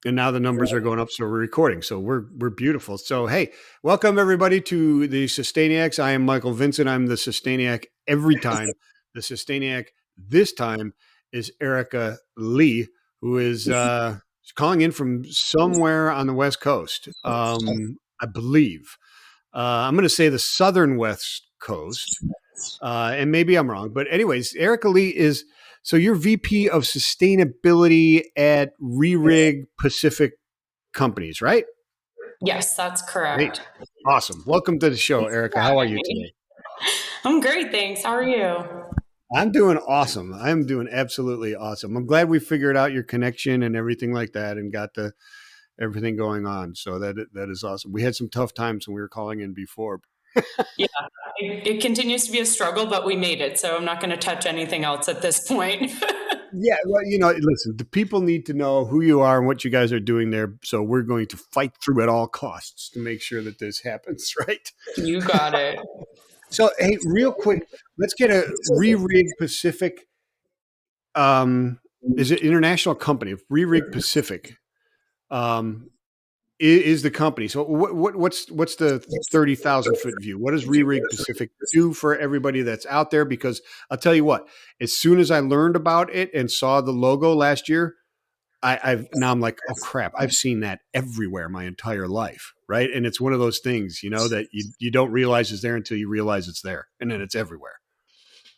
And now the numbers are going up, so we're recording. So we're beautiful. So hey, welcome everybody to the Sustainiacs. I am Michael Vincent. I'm the Sustainiac every time. The Sustainiac this time is Erika Lee, who is calling in from somewhere on the West Coast, I believe. I'm going to say the southern West Coast, and maybe I'm wrong. But anyways, Erika Lee is. So you're VP of Sustainability at Rehrig Pacific Companies, right? Yes, that's correct. Great. Awesome. Welcome to the show, Erika. How are you today? I'm great, thanks. How are you? I'm doing awesome. I'm doing absolutely awesome. I'm glad we figured out your connection and everything like that and got everything going on. So that is awesome. We had some tough times when we were calling in before. Yeah, it continues to be a struggle, but we made it. So I'm not going to touch anything else at this point. Yeah, well, listen, the people need to know who you are and what you guys are doing there. So we're going to fight through at all costs to make sure that this happens, right? You got it. So, hey, real quick, let's get a Rehrig Pacific. Is it international company? Rehrig Pacific is the company. So, what's the 30,000-foot view? What does Rehrig Pacific do for everybody that's out there? Because I'll tell you what, as soon as I learned about it and saw the logo last year, I'm like, oh crap, I've seen that everywhere my entire life, right? And it's one of those things, that you don't realize is there until you realize it's there, and then it's everywhere.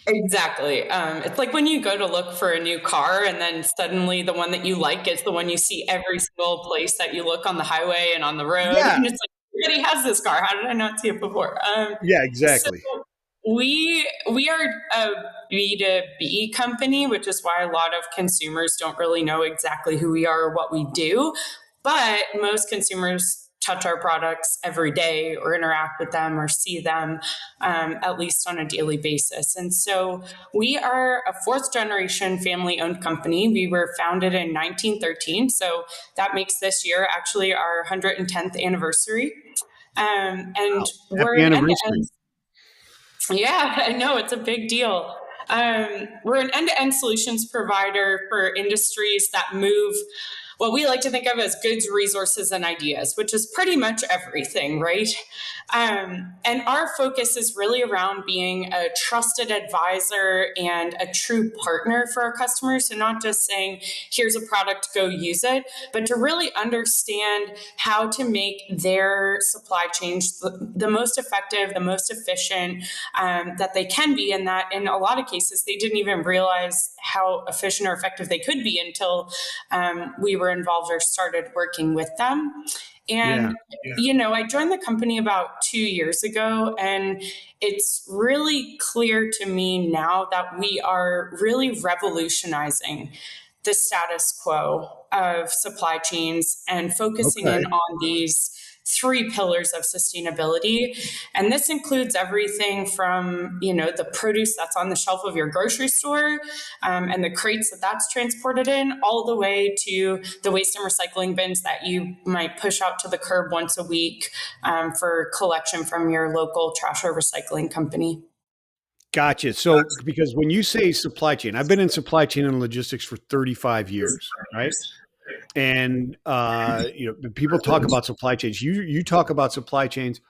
Exactly. It's like when you go to look for a new car and then suddenly the one that you like is the one you see every single place that you look on the highway and on the road. Yeah. And it's like, everybody has this car. How did I not see it before? Yeah, exactly. So we are a B2B company, which is why a lot of consumers don't really know exactly who we are or what we do. But most consumers touch our products every day or interact with them or see them at least on a daily basis. And so we are a fourth generation family owned company. We were founded in 1913. So that makes this year actually our 110th anniversary. And wow. we're Happy anniversary. Yeah, I know, it's a big deal. We're an end-to-end solutions provider for industries that move what we like to think of as goods, resources, and ideas, which is pretty much everything, right? And our focus is really around being a trusted advisor and a true partner for our customers. So not just saying, here's a product, go use it, but to really understand how to make their supply chains the most effective, the most efficient that they can be. And that in a lot of cases, they didn't even realize how efficient or effective they could be until we were involved or started working with them. And, I joined the company about 2 years ago, and it's really clear to me now that we are really revolutionizing the status quo of supply chains and focusing in on these 3 pillars of sustainability. And this includes everything from, the produce that's on the shelf of your grocery store and the crates that's transported in, all the way to the waste and recycling bins that you might push out to the curb once a week for collection from your local trash or recycling company. Gotcha. So, because when you say supply chain, I've been in supply chain and logistics for 35 years, right? And people talk about supply chains. You talk about supply chains.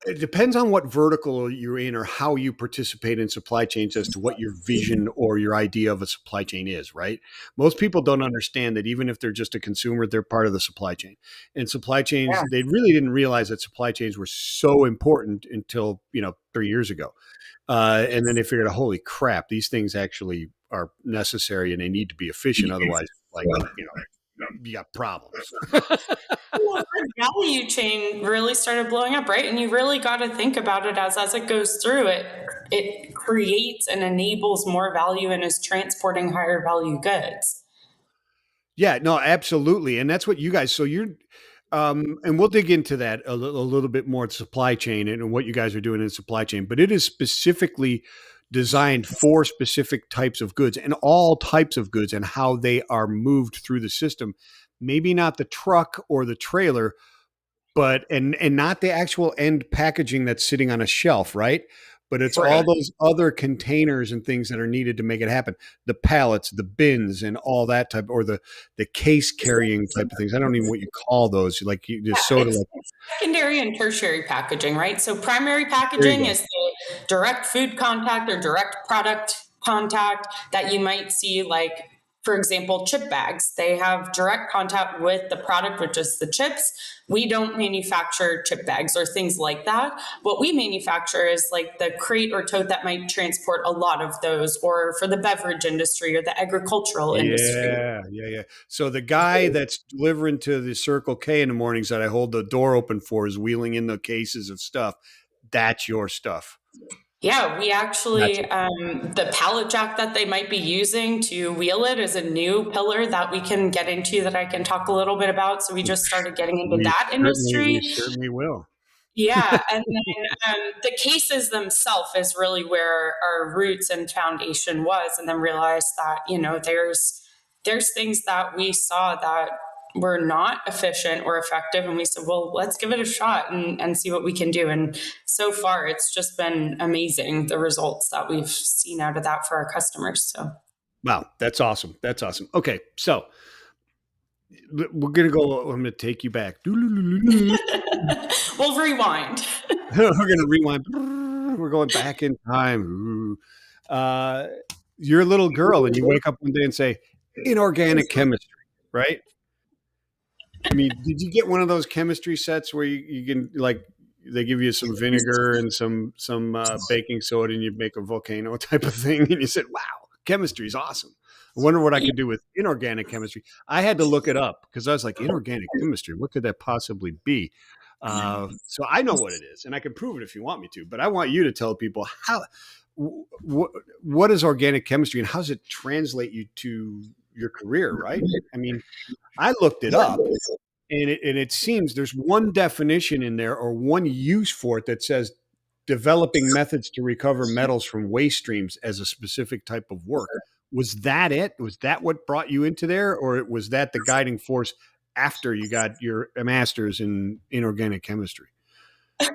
It depends on what vertical you're in or how you participate in supply chains as to what your vision or your idea of a supply chain is, right? Most people don't understand that even if they're just a consumer, they're part of the supply chain. And supply chains, they really didn't realize that supply chains were so important until, 3 years ago. And then they figured out, holy crap, these things actually are necessary and they need to be efficient. Otherwise, you got problems. Well, the value chain really started blowing up, right? And you really got to think about it as it goes through it. It creates and enables more value and is transporting higher value goods. Yeah, no, absolutely. And that's what you guys, so you're, and we'll dig into that a little bit more, supply chain and what you guys are doing in supply chain, but it is specifically designed for specific types of goods and all types of goods and how they are moved through the system. Maybe not the truck or the trailer, but and not the actual end packaging that's sitting on a shelf, right? but it's all Right. those other containers and things that are needed to make it happen. The pallets, the bins, and all that type, or the case carrying type of things. I don't even know what you call those. Like you just Yeah, soda, like it's secondary and tertiary packaging, right? So primary there you packaging go. is the direct food contact or direct product contact that you might see, like, for example, chip bags. They have direct contact with the product, which is the chips. We don't manufacture chip bags or things like that. What we manufacture is like the crate or tote that might transport a lot of those, or for the beverage industry or the agricultural industry. Yeah. So the guy that's delivering to the Circle K in the mornings that I hold the door open for is wheeling in the cases of stuff. That's your stuff. Yeah, we actually, Gotcha. the pallet jack that they might be using to wheel it is a new pillar that we can get into that I can talk a little bit about. So we just started getting into that We industry. certainly will. Yeah, and then the cases themselves is really where our roots and foundation was, and then realized that there's things that we saw that were not efficient or effective, and we said, well, let's give it a shot and see what we can do. And so far, it's just been amazing the results that we've seen out of that for our customers. So Wow, that's awesome. That's awesome. Okay, so we're gonna go. I'm gonna take you back. We're we'll rewind. gonna rewind. We're going back in time. You're a little girl, and you wake up one day and say, "Inorganic chemistry," right? I mean, did you get one of those chemistry sets where you can like they give you some vinegar and some baking soda and you make a volcano type of thing, and you said, "Wow, chemistry is awesome." I wonder what I could do with inorganic chemistry. I had to look it up because I was like, inorganic chemistry, what could that possibly be? So I know what it is, and I can prove it if you want me to. But I want you to tell people how what is organic chemistry and how does it translate you to your career, right? I mean, I looked it up, and it seems there's one definition in there or one use for it that says developing methods to recover metals from waste streams as a specific type of work. Was that it? Was that what brought you into there, or was that the guiding force after you got your master's in inorganic chemistry? I I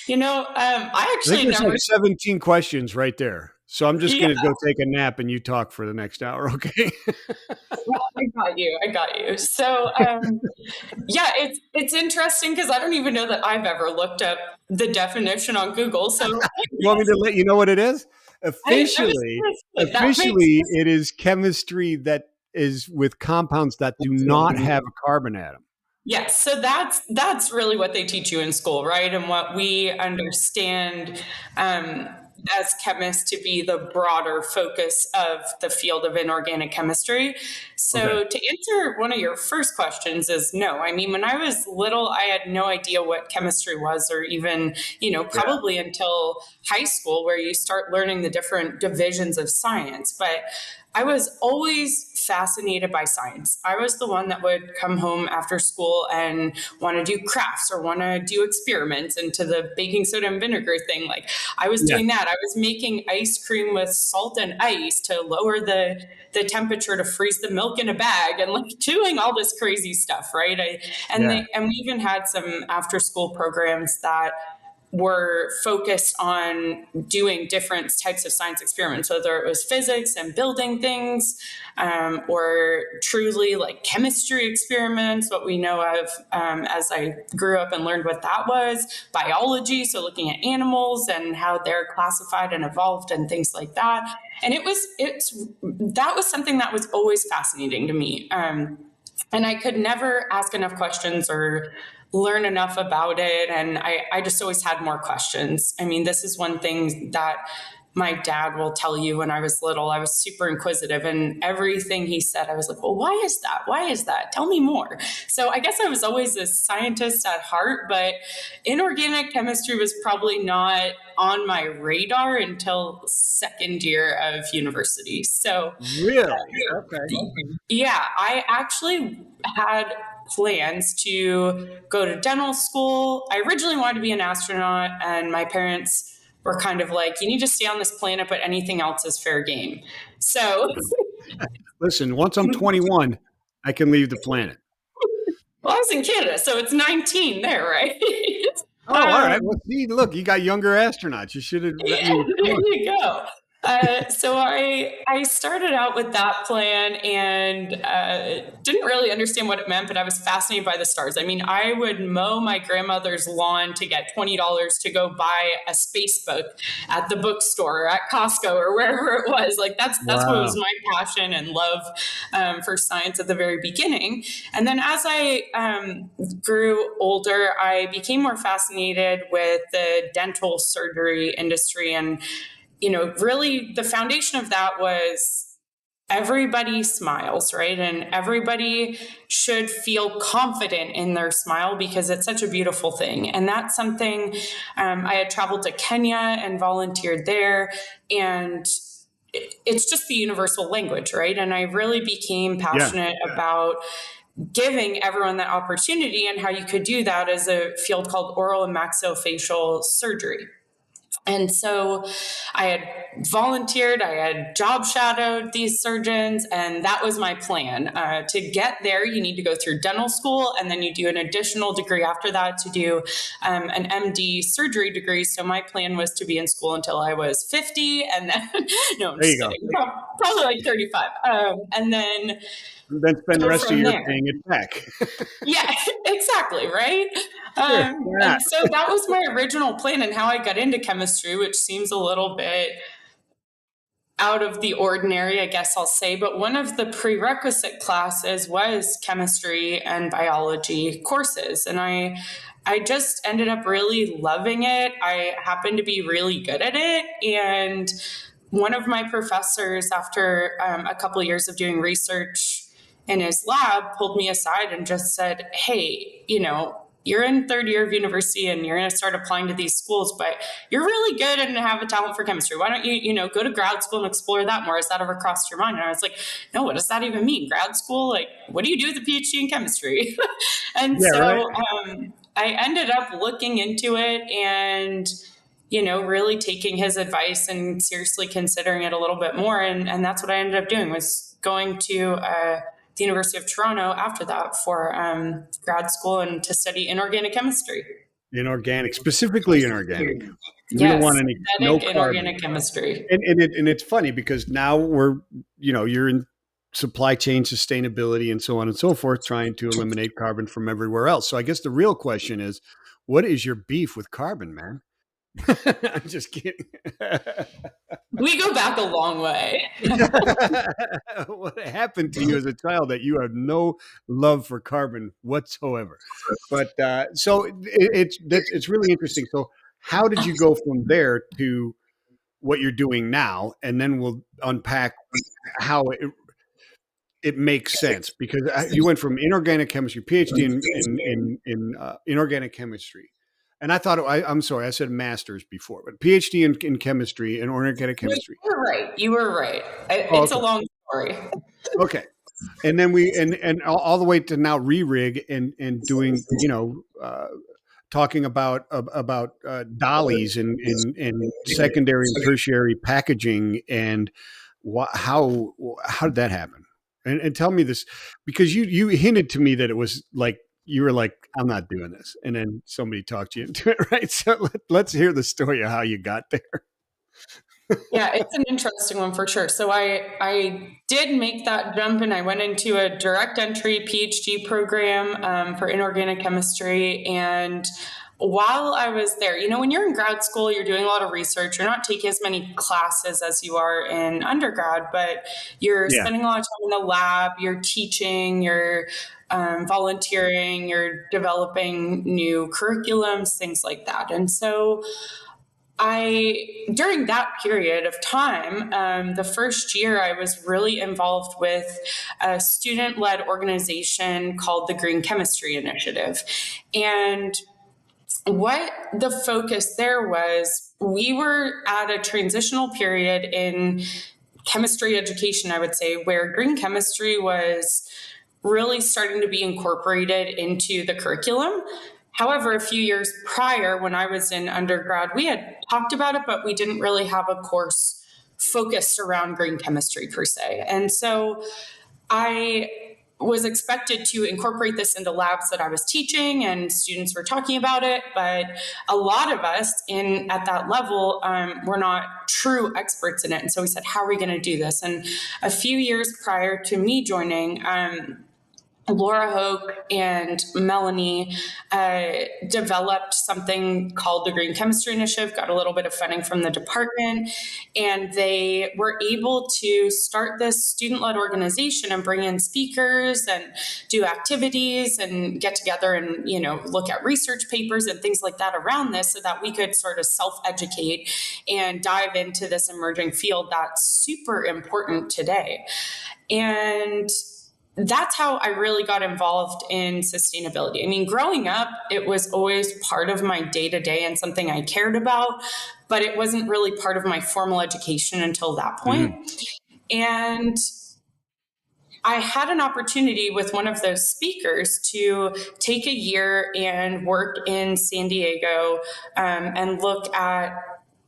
think actually there's never. like 17 questions right there. So I'm just Yeah, going to go take a nap and you talk for the next hour, okay? I got you. I got you. So, yeah, it's interesting because I don't even know that I've ever looked up the definition on Google. So You want me to let you know what it is? I was Officially, like, that makes it is chemistry that is with compounds that do not have a carbon atom. yes. So that's really what they teach you in school, right? And what we understand as chemists to be the broader focus of the field of inorganic chemistry. Okay. So to answer one of your first questions is no. I mean, when I was little, I had no idea what chemistry was, or even, Yeah. probably until high school where you start learning the different divisions of science. But I was always fascinated by science. I was the one that would come home after school and want to do crafts or want to do experiments, into the baking soda and vinegar thing. Like, I was Yeah. doing that. I was making ice cream with salt and ice to lower the temperature to freeze the milk in a bag, and like doing all this crazy stuff, right? Yeah. And we even had some after school programs that were focused on doing different types of science experiments, whether it was physics and building things, or truly like chemistry experiments. What we know of, as I grew up and learned what that was, biology, so looking at animals and how they're classified and evolved and things like that. And that was something that was always fascinating to me. And I could never ask enough questions or learn enough about it. And I just always had more questions. I mean, this is one thing that my dad will tell you. When I was little, I was super inquisitive, and everything he said, I was like, well, why is that? Why is that? Tell me more. So I guess I was always a scientist at heart, but inorganic chemistry was probably not on my radar until second year of university. So Really? Okay. yeah, I actually had plans to go to dental school. I originally wanted to be an astronaut, and my parents were kind of like, you need to stay on this planet, but anything else is fair game. So, Listen, once I'm 21, I can leave the planet. well, I was in Canada, so it's 19 there, right? Oh, all right. Well, see, look, you got younger astronauts. You should have let Yeah, me. there you go. So I started out with that plan and didn't really understand what it meant, but I was fascinated by the stars. I mean, I would mow my grandmother's lawn to get $20 to go buy a space book at the bookstore or at Costco or wherever it was. Like that's what was Wow. my passion and love for science at the very beginning. And then as I grew older, I became more fascinated with the dental surgery industry. And really the foundation of that was everybody smiles, right? And everybody should feel confident in their smile because it's such a beautiful thing. And that's something I had traveled to Kenya and volunteered there. And it's just the universal language, right? And I really became Yeah. passionate about giving everyone that opportunity, and how you could do that as a field called oral and maxillofacial surgery. And so I had volunteered, I had job shadowed these surgeons, and that was my plan. To get there, you need to go through dental school, and then you do an additional degree after that to do an MD surgery degree. So my plan was to be in school until I was 50, and then, no, I'm There you just go. kidding, probably like 35. And then And then spend the go rest of from your there. paying it back. Yeah, exactly, right? Sure. Yeah. And so that was my original plan and how I got into chemistry, which seems a little bit out of the ordinary, I guess I'll say. But one of the prerequisite classes was chemistry and biology courses. And I just ended up really loving it. I happened to be really good at it. And one of my professors, after a couple of years of doing research in his lab, pulled me aside and just said, hey, you're in third year of university and you're going to start applying to these schools, but you're really good and have a talent for chemistry. Why don't you, go to grad school and explore that more? Has that ever crossed your mind? And I was like, no, what does that even mean? Grad school? Like, what do you do with a PhD in chemistry? And Yeah. Right. so I ended up looking into it and really taking his advice and seriously considering it a little bit more. And that's what I ended up doing, was going to the University of Toronto after that for grad school and to study inorganic chemistry. Inorganic, specifically inorganic. We don't want Yes, no synthetic carbon. inorganic chemistry. And it's funny because now you're in supply chain sustainability and so on and so forth, trying to eliminate carbon from everywhere else. So I guess the real question is, what is your beef with carbon, man? I'm just kidding. We go back a long way. What happened to you as a child that you have no love for carbon whatsoever? But so it's really interesting. So how did you go from there to what you're doing now, and then we'll unpack how it makes sense, because you went from inorganic chemistry, PhD in inorganic chemistry, and I thought I'm sorry, I said master's before, but PhD in chemistry and organic chemistry. You were right. You were right. Oh, It's a okay, long story. okay, and then and all the way to now Rehrig and doing talking about dollies and secondary and tertiary packaging, and how did that happen? And tell me this, because you hinted to me that it was like you were like, I'm not doing this, and then somebody talked you into it, right? So let's hear the story of how you got there. Yeah, it's an interesting one for sure. So I did make that jump and I went into a direct entry PhD program for inorganic chemistry. And while I was there, when you're in grad school, you're doing a lot of research. You're not taking as many classes as you are in undergrad, but you're Yeah. spending a lot of time in the lab, you're teaching, you're volunteering, you're developing new curriculums, things like that. And so during that period of time, the first year, I was really involved with a student led organization called the Green Chemistry Initiative. And what the focus there was, we were at a transitional period in chemistry education, I would say, where green chemistry was really starting to be incorporated into the curriculum. However, a few years prior, when I was in undergrad, we had talked about it, but we didn't really have a course focused around green chemistry per se. And so I was expected to incorporate this into labs that I was teaching, and students were talking about it. But a lot of us at that level were not true experts in it. And so we said, how are we going to do this? And a few years prior to me joining, Laura Hoke and Melanie developed something called the Green Chemistry Initiative, got a little bit of funding from the department, and they were able to start this student-led organization and bring in speakers and do activities and get together and, look at research papers and things like that around this so that we could sort of self-educate and dive into this emerging field that's super important today. And that's how I really got involved in sustainability. I mean, growing up, it was always part of my day-to-day and something I cared about, but it wasn't really part of my formal education until that point. And I had an opportunity with one of those speakers to take a year and work in San Diego and look at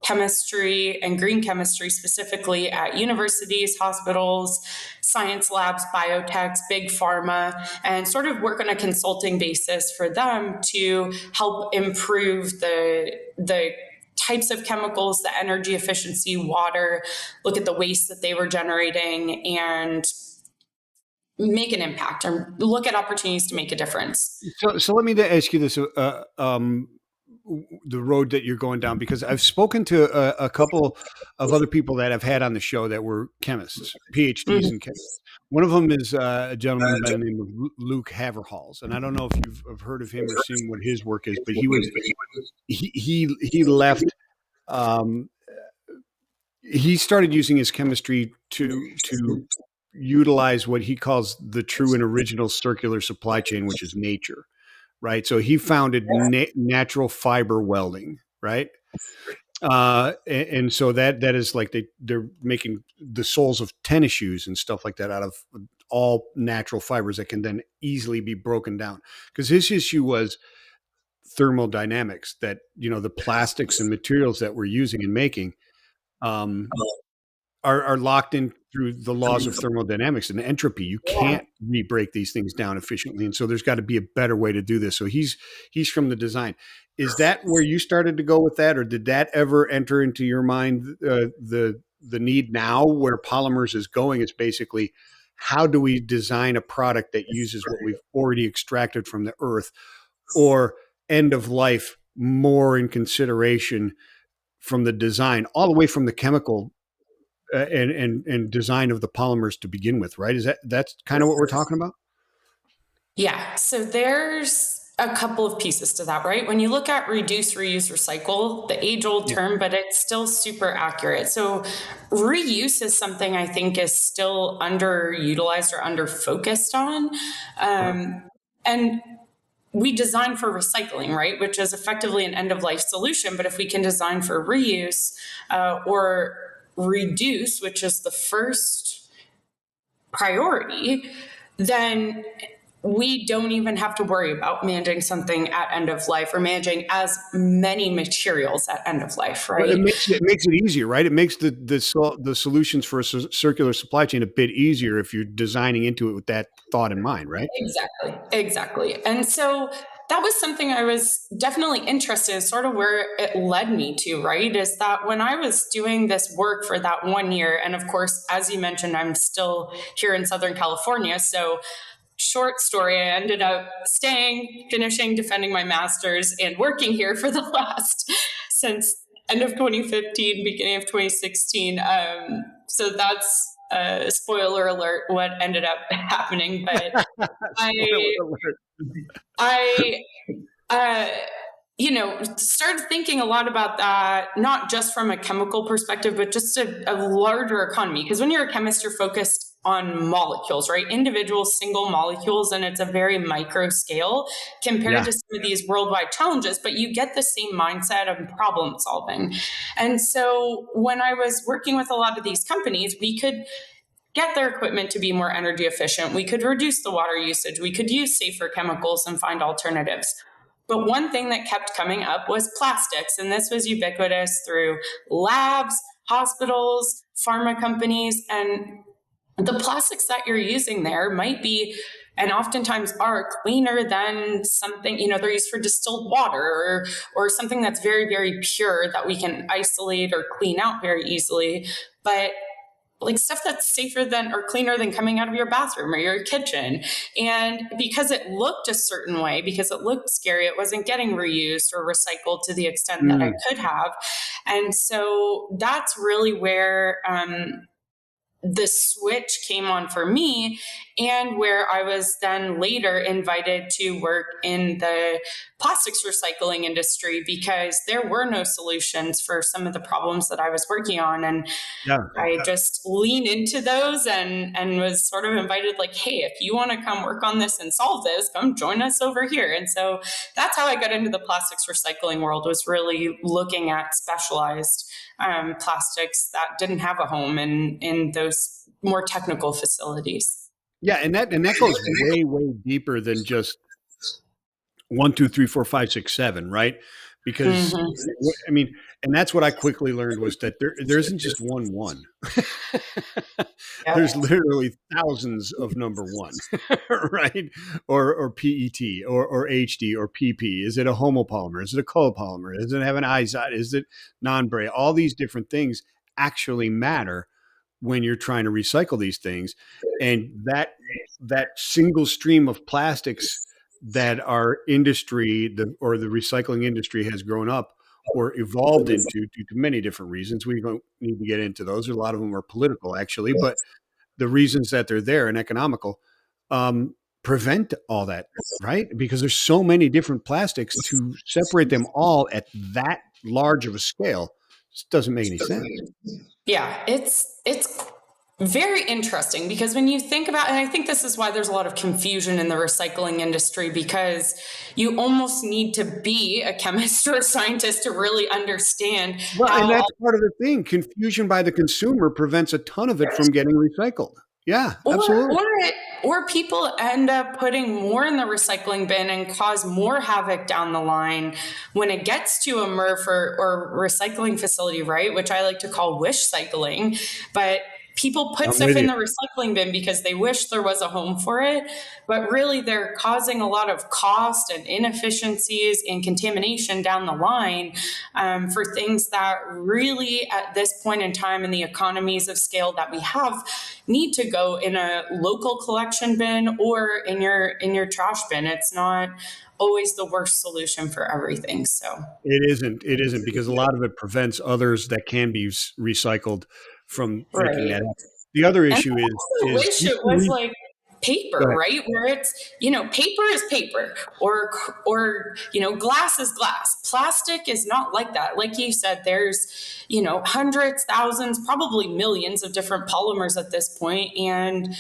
chemistry and green chemistry specifically at universities, hospitals, science labs, biotechs, big pharma, and sort of work on a consulting basis for them to help improve the types of chemicals, the energy efficiency, water, look at the waste that they were generating, and make an impact or look at opportunities to make a difference. So let me ask you this. The road that you're going down, because I've spoken to a couple of other people that I've had on the show that were chemists, PhDs in chemists. One of them is a gentleman by the name of Luke Haverhals, and I don't know if you've heard of him or seen what his work is, but he left. He started using his chemistry to utilize what he calls the true and original circular supply chain, which is nature. Right. So he founded natural fiber welding. Right. And so that is like they're making the soles of tennis shoes and stuff like that out of all natural fibers that can then easily be broken down. Because his issue was thermodynamics, that, the plastics and materials that we're using and making are locked in through the laws of thermodynamics and entropy. You can't re-break these things down efficiently. And so there's got to be a better way to do this. So he's from the design. Is that where you started to go with that? Or did that ever enter into your mind? The need now where polymers is going is basically, how do we design a product that uses what we've already extracted from the earth, or end of life more in consideration from the design, all the way from the chemical and design of the polymers to begin with, right? That's kind of what we're talking about? Yeah. So there's a couple of pieces to that, right? When you look at reduce, reuse, recycle, the age-old term, but it's still super accurate. So reuse is something I think is still underutilized or under-focused on. And we design for recycling, right? Which is effectively an end-of-life solution. But if we can design for reuse or reduce, which is the first priority, then we don't even have to worry about managing something at end of life or managing as many materials at end of life, right? Well, it makes it easier, right? It makes the solutions for a circular supply chain a bit easier if you're designing into it with that thought in mind, right? Exactly. And so that was something I was definitely interested in, sort of where it led me to, right? Is that when I was doing this work for that 1 year, and of course, as you mentioned, I'm still here in Southern California. So short story, I ended up staying, finishing, defending my master's, and working here for the last, since end of 2015, beginning of 2016. So that's spoiler alert, what ended up happening. But I started thinking a lot about that, not just from a chemical perspective, but just a larger economy. Because when you're a chemist, you're focused on molecules, right? Individual single molecules, and it's a very micro scale compared to some of these worldwide challenges, but you get the same mindset of problem solving. And so when I was working with a lot of these companies, we could get their equipment to be more energy efficient. We could reduce the water usage. We could use safer chemicals and find alternatives. But one thing that kept coming up was plastics. And this was ubiquitous through labs, hospitals, pharma companies. And the plastics that you're using there might be and oftentimes are cleaner than something, they're used for distilled water or something that's very, very pure that we can isolate or clean out very easily. But like stuff that's safer than or cleaner than coming out of your bathroom or your kitchen. And because it looked a certain way, because it looked scary, it wasn't getting reused or recycled to the extent that I could have. And so that's really where the switch came on for me, and where I was then later invited to work in the plastics recycling industry because there were no solutions for some of the problems that I was working on. And Yeah. I just leaned into those and was sort of invited, like, hey, if you want to come work on this and solve this, come join us over here. And so that's how I got into the plastics recycling world, was really looking at specialized plastics that didn't have a home in those more technical facilities. Yeah, and that goes way, way deeper than just 1, 2, 3, 4, 5, 6, 7, right? Because I mean, and that's what I quickly learned, was that there isn't just one. Yep. There's literally thousands of number one, right? Or PET or HD or PP. Is it a homopolymer? Is it a copolymer? Does it have an IZOD? Is it non-Bray? All these different things actually matter when you're trying to recycle these things. And that single stream of plastics that our industry, the recycling industry, has grown up or evolved into, due to many different reasons. We don't need to get into those. A lot of them are political, actually, but the reasons that they're there and economical prevent all that, right? Because there's so many different plastics, to separate them all at that large of a scale just doesn't make any sense. Yeah, it's very interesting, because when you think about, and I think this is why there's a lot of confusion in the recycling industry, because you almost need to be a chemist or a scientist to really understand. Well, and that's part of the thing. Confusion by the consumer prevents a ton of it from getting recycled. Yeah, absolutely. Or people end up putting more in the recycling bin and cause more havoc down the line when it gets to a MRF or recycling facility, right? Which I like to call wish cycling. But people put stuff in the recycling bin because they wish there was a home for it, but really they're causing a lot of cost and inefficiencies and contamination down the line for things that really, at this point in time in the economies of scale that we have, need to go in a local collection bin or in your trash bin. It's not always the worst solution for everything. So it isn't, because a lot of it prevents others that can be recycled from making that happen. The other issue is wish it was like paper, right? Where it's, paper is paper, or glass is glass. Plastic is not like that. Like you said, there's, hundreds, thousands, probably millions of different polymers at this point. And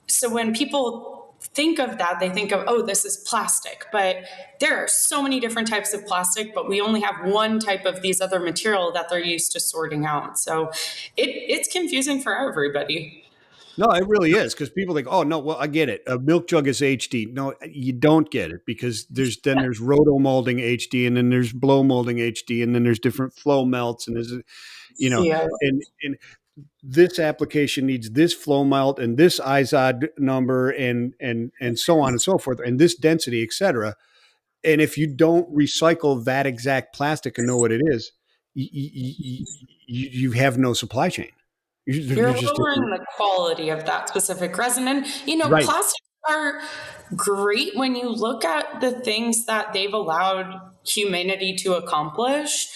so when people think of that, they think of, oh, this is plastic, but there are so many different types of plastic, but we only have one type of these other material that they're used to sorting out. So it's confusing for everybody. No, it really is, because people think, oh, no, well, I get it. A milk jug is HD. No, you don't get it, because there's roto molding HD, and then there's blow molding HD, and then there's different flow melts, and there's, and this application needs this flow melt and this IZOD number and so on and so forth, and this density, et cetera. And if you don't recycle that exact plastic and know what it is, you have no supply chain. You're lowering the quality of that specific resin. And, right. Plastics are great when you look at the things that they've allowed humanity to accomplish.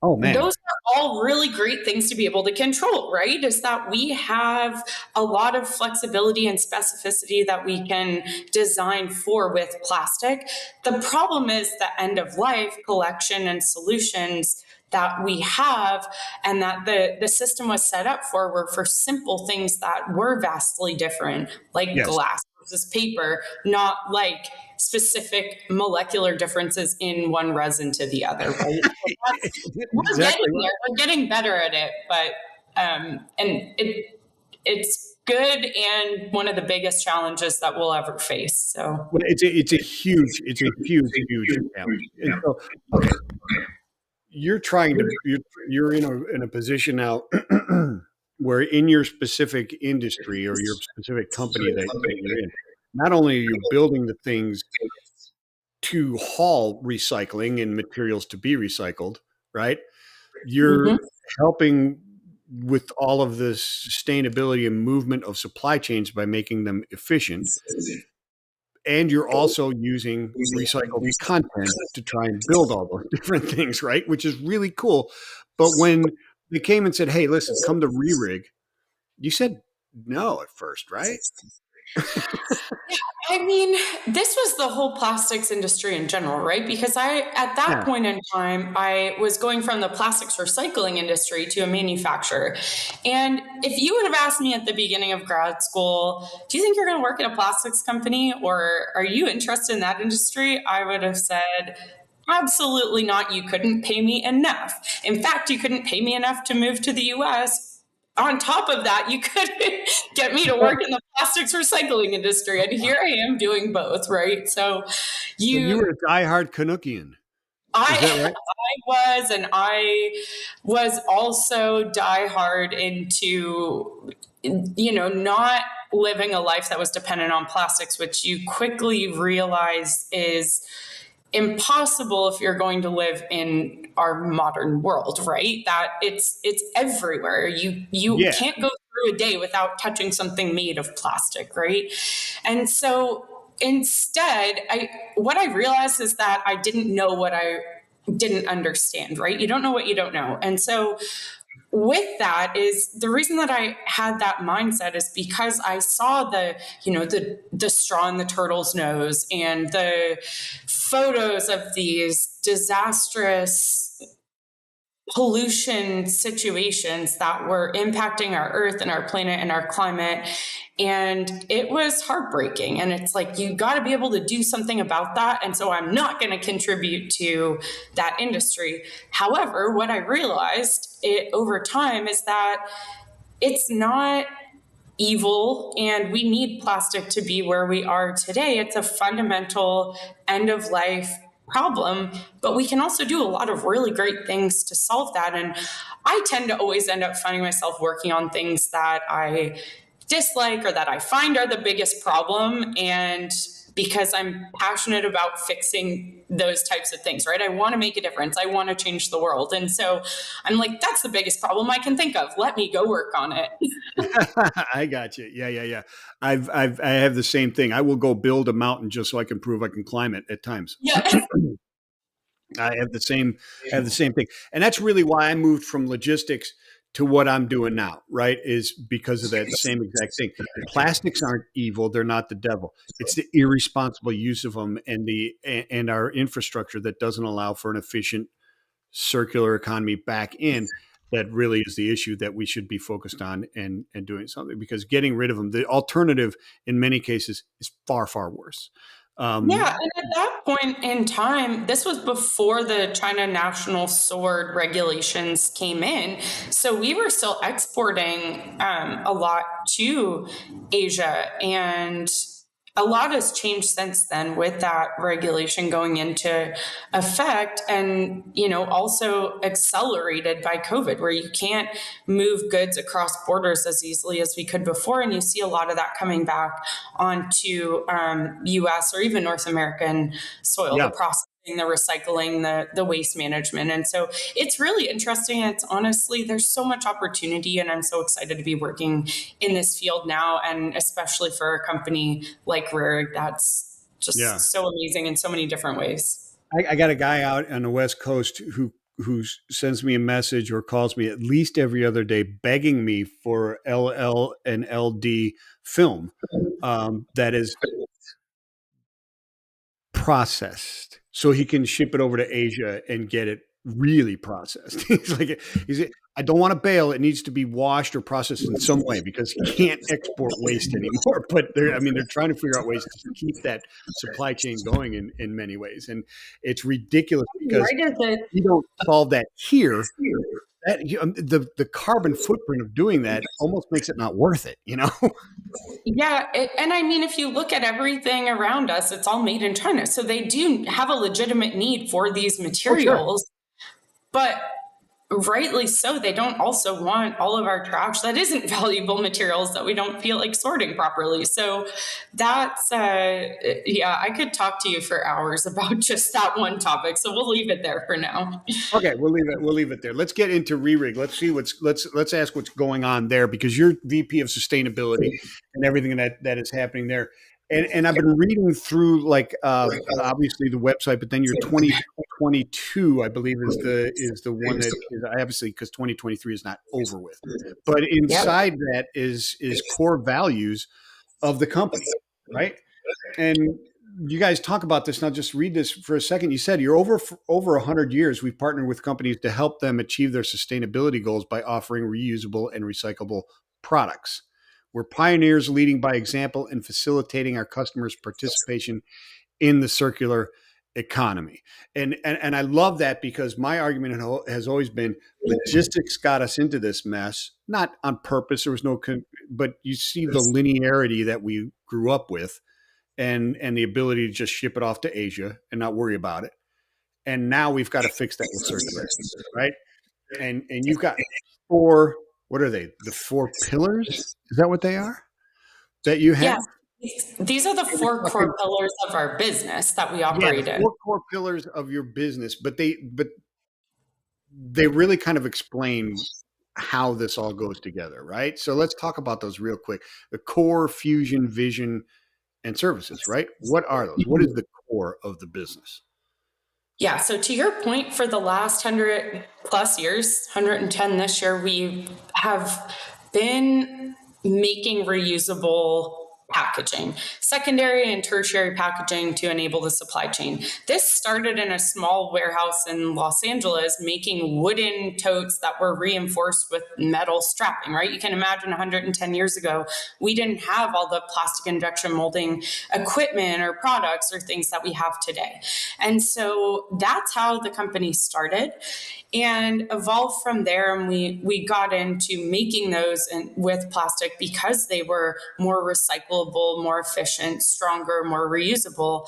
Oh, man. Those are all really great things to be able to control, right? Is that we have a lot of flexibility and specificity that we can design for with plastic. The problem is the end of life collection and solutions that we have, and that the system was set up for, were for simple things that were vastly different, like glass versus paper, not like specific molecular differences in one resin to the other, right? We're getting better at it, but and it's good, and one of the biggest challenges that we'll ever face. So it's a huge challenge. And so, okay, you're in a position now where, in your specific industry or your specific company that you're in, not only are you building the things to haul recycling and materials to be recycled, right? You're Mhm. helping with all of the sustainability and movement of supply chains by making them efficient. And you're also using recycled content to try and build all those different things, right? Which is really cool. But when they came and said, "Hey, listen, come to Rehrig," you said no at first, right? I mean, this was the whole plastics industry in general, right? Because at that Yeah. point in time, I was going from the plastics recycling industry to a manufacturer. And if you would have asked me at the beginning of grad school, do you think you're going to work at a plastics company or are you interested in that industry? I would have said, absolutely not. You couldn't pay me enough. In fact, you couldn't pay me enough to move to the US. On top of that, you couldn't get me to work in the plastics recycling industry. And here I am doing both, right? So So you were you, a diehard Canuckian. Is that I, right? I was also diehard into, not living a life that was dependent on plastics, which you quickly realize is impossible if you're going to live in our modern world, right? That it's everywhere. You Yeah. can't go through a day without touching something made of plastic, right? And so instead, I what I realized is that I didn't know what I didn't understand, right? You don't know what you don't know. And so with that is the reason that I had that mindset is because I saw the straw in the turtle's nose and the photos of these disastrous pollution situations that were impacting our earth and our planet and our climate. And it was heartbreaking. And it's like, you got to be able to do something about that. And so I'm not going to contribute to that industry. However, what I realized over time is that it's not evil and we need plastic to be where we are today. It's a fundamental end of life problem, but we can also do a lot of really great things to solve that. And I tend to always end up finding myself working on things that I dislike or that I find are the biggest problem. And because I'm passionate about fixing those types of things, right? I want to make a difference. I want to change the world. And so I'm like, that's the biggest problem I can think of. Let me go work on it. I got you. Yeah, yeah, yeah. I have the same thing. I will go build a mountain just so I can prove I can climb it at times. Yeah. I have the same thing. And that's really why I moved from logistics to what I'm doing now, right? Is because of that same exact thing. Plastics aren't evil, they're not the devil. It's the irresponsible use of them and our infrastructure that doesn't allow for an efficient circular economy back in that really is the issue that we should be focused on and doing something because getting rid of them, the alternative in many cases is far, far worse. Yeah, Um, and at that point in time, this was before the China National Sword regulations came in. So we were still exporting a lot to Asia. And a lot has changed since then with that regulation going into effect and also accelerated by COVID, where you can't move goods across borders as easily as we could before. And you see a lot of that coming back onto US or even North American soil, the yeah, processing, the recycling, the waste management. And so it's really interesting. It's honestly, there's so much opportunity, and I'm so excited to be working in this field now, and especially for a company like Rehrig that's yeah. just so amazing in so many different ways. I got a guy out on the West Coast who sends me a message or calls me at least every other day begging me for LL and LD film that is processed so he can ship it over to Asia and get it really processed. He's I don't want to bail. It needs to be washed or processed in some way because he can't export waste anymore. But they're trying to figure out ways to keep that supply chain going in many ways. And it's ridiculous because Right as it we don't solve that here. The carbon footprint of doing that almost makes it not worth it, you know? Yeah, and I mean, if you look at everything around us, it's all made in China. So they do have a legitimate need for these Oh, sure. materials. But rightly so, they don't also want all of our trash that isn't valuable materials that we don't feel like sorting properly. So that's, yeah, I could talk to you for hours about just that one topic. So we'll leave it there for now. Okay, we'll leave it there. Let's get into Rehrig. Let's see let's ask what's going on there, because you're VP of sustainability and everything that is happening there. And I've been reading through, like, obviously the website, but then your 2022, I believe, is the one that is, obviously, because 2023 is not over with. But inside that is core values of the company, right? And you guys talk about this. Now, just read this for a second. You said, you're over 100 years, we've partnered with companies to help them achieve their sustainability goals by offering reusable and recyclable products. We're pioneers, leading by example and facilitating our customers' participation in the circular economy. And I love that, because my argument has always been logistics got us into this mess, not on purpose. There was no, but you see the linearity that we grew up with, and the ability to just ship it off to Asia and not worry about it. And now we've got to fix that with circularity, right? And you've got four. What are they? The four pillars? Is that what they are? That you have? Yes. These are the four core pillars of our business that we operate in. Four core pillars of your business, but they really kind of explain how this all goes together, right? So let's talk about those real quick. The core, fusion, vision, and services, right? What are those? What is the core of the business? Yeah, so to your point, for the last 100 plus years, 110 this year, we have been making reusable packaging, secondary and tertiary packaging to enable the supply chain. This started in a small warehouse in Los Angeles making wooden totes that were reinforced with metal strapping, right? You can imagine 110 years ago, we didn't have all the plastic injection molding equipment or products or things that we have today. And so that's how the company started and evolved from there. And we got into making those with plastic because they were more recyclable, more efficient, stronger, more reusable,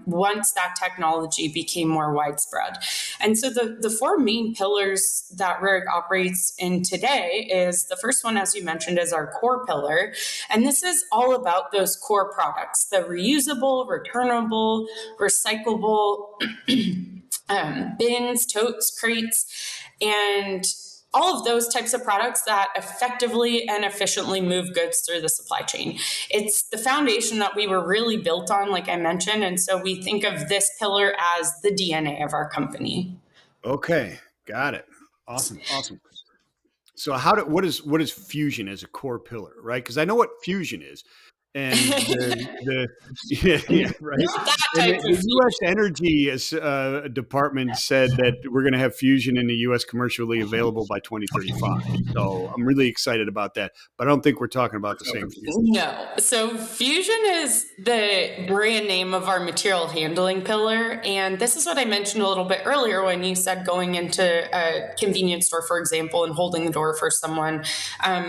once that technology became more widespread. And so the four main pillars that Rehrig operates in today is, the first one, as you mentioned, is our core pillar. And this is all about those core products, the reusable, returnable, recyclable bins, totes, crates, and all of those types of products that effectively and efficiently move goods through the supply chain. It's the foundation that we were really built on, like I mentioned. And so we think of this pillar as the DNA of our company. Okay, got it. Awesome. So what is fusion as a core pillar, right? Because I know what fusion is, and yeah, right. Not that And type of the U.S. Energy Department said that we're going to have fusion in the U.S. commercially available by 2035. So I'm really excited about that. But I don't think we're talking about the same fusion. No. So fusion is the brand name of our material handling pillar. And this is what I mentioned a little bit earlier when you said going into a convenience store, for example, and holding the door for someone,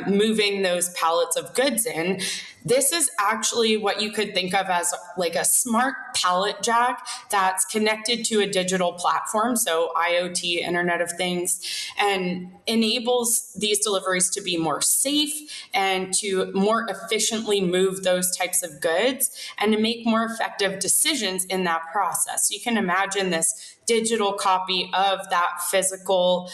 moving those pallets of goods in. This is actually what you could think of as like a smart pallet jack that's connected to a digital platform, so IoT, Internet of Things, and enables these deliveries to be more safe and to more efficiently move those types of goods and to make more effective decisions in that process. You can imagine this digital copy of that physical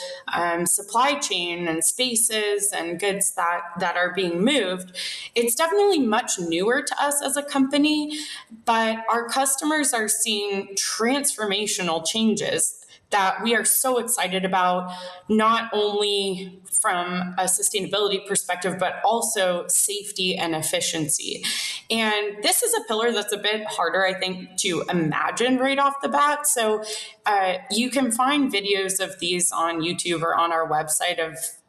supply chain and spaces and goods that are being moved. It's definitely much newer to us as a company, but our customers are seeing transformational changes that we are so excited about, not only from a sustainability perspective, but also safety and efficiency. And this is a pillar that's a bit harder, I think, to imagine right off the bat. So you can find videos of these on YouTube or on our website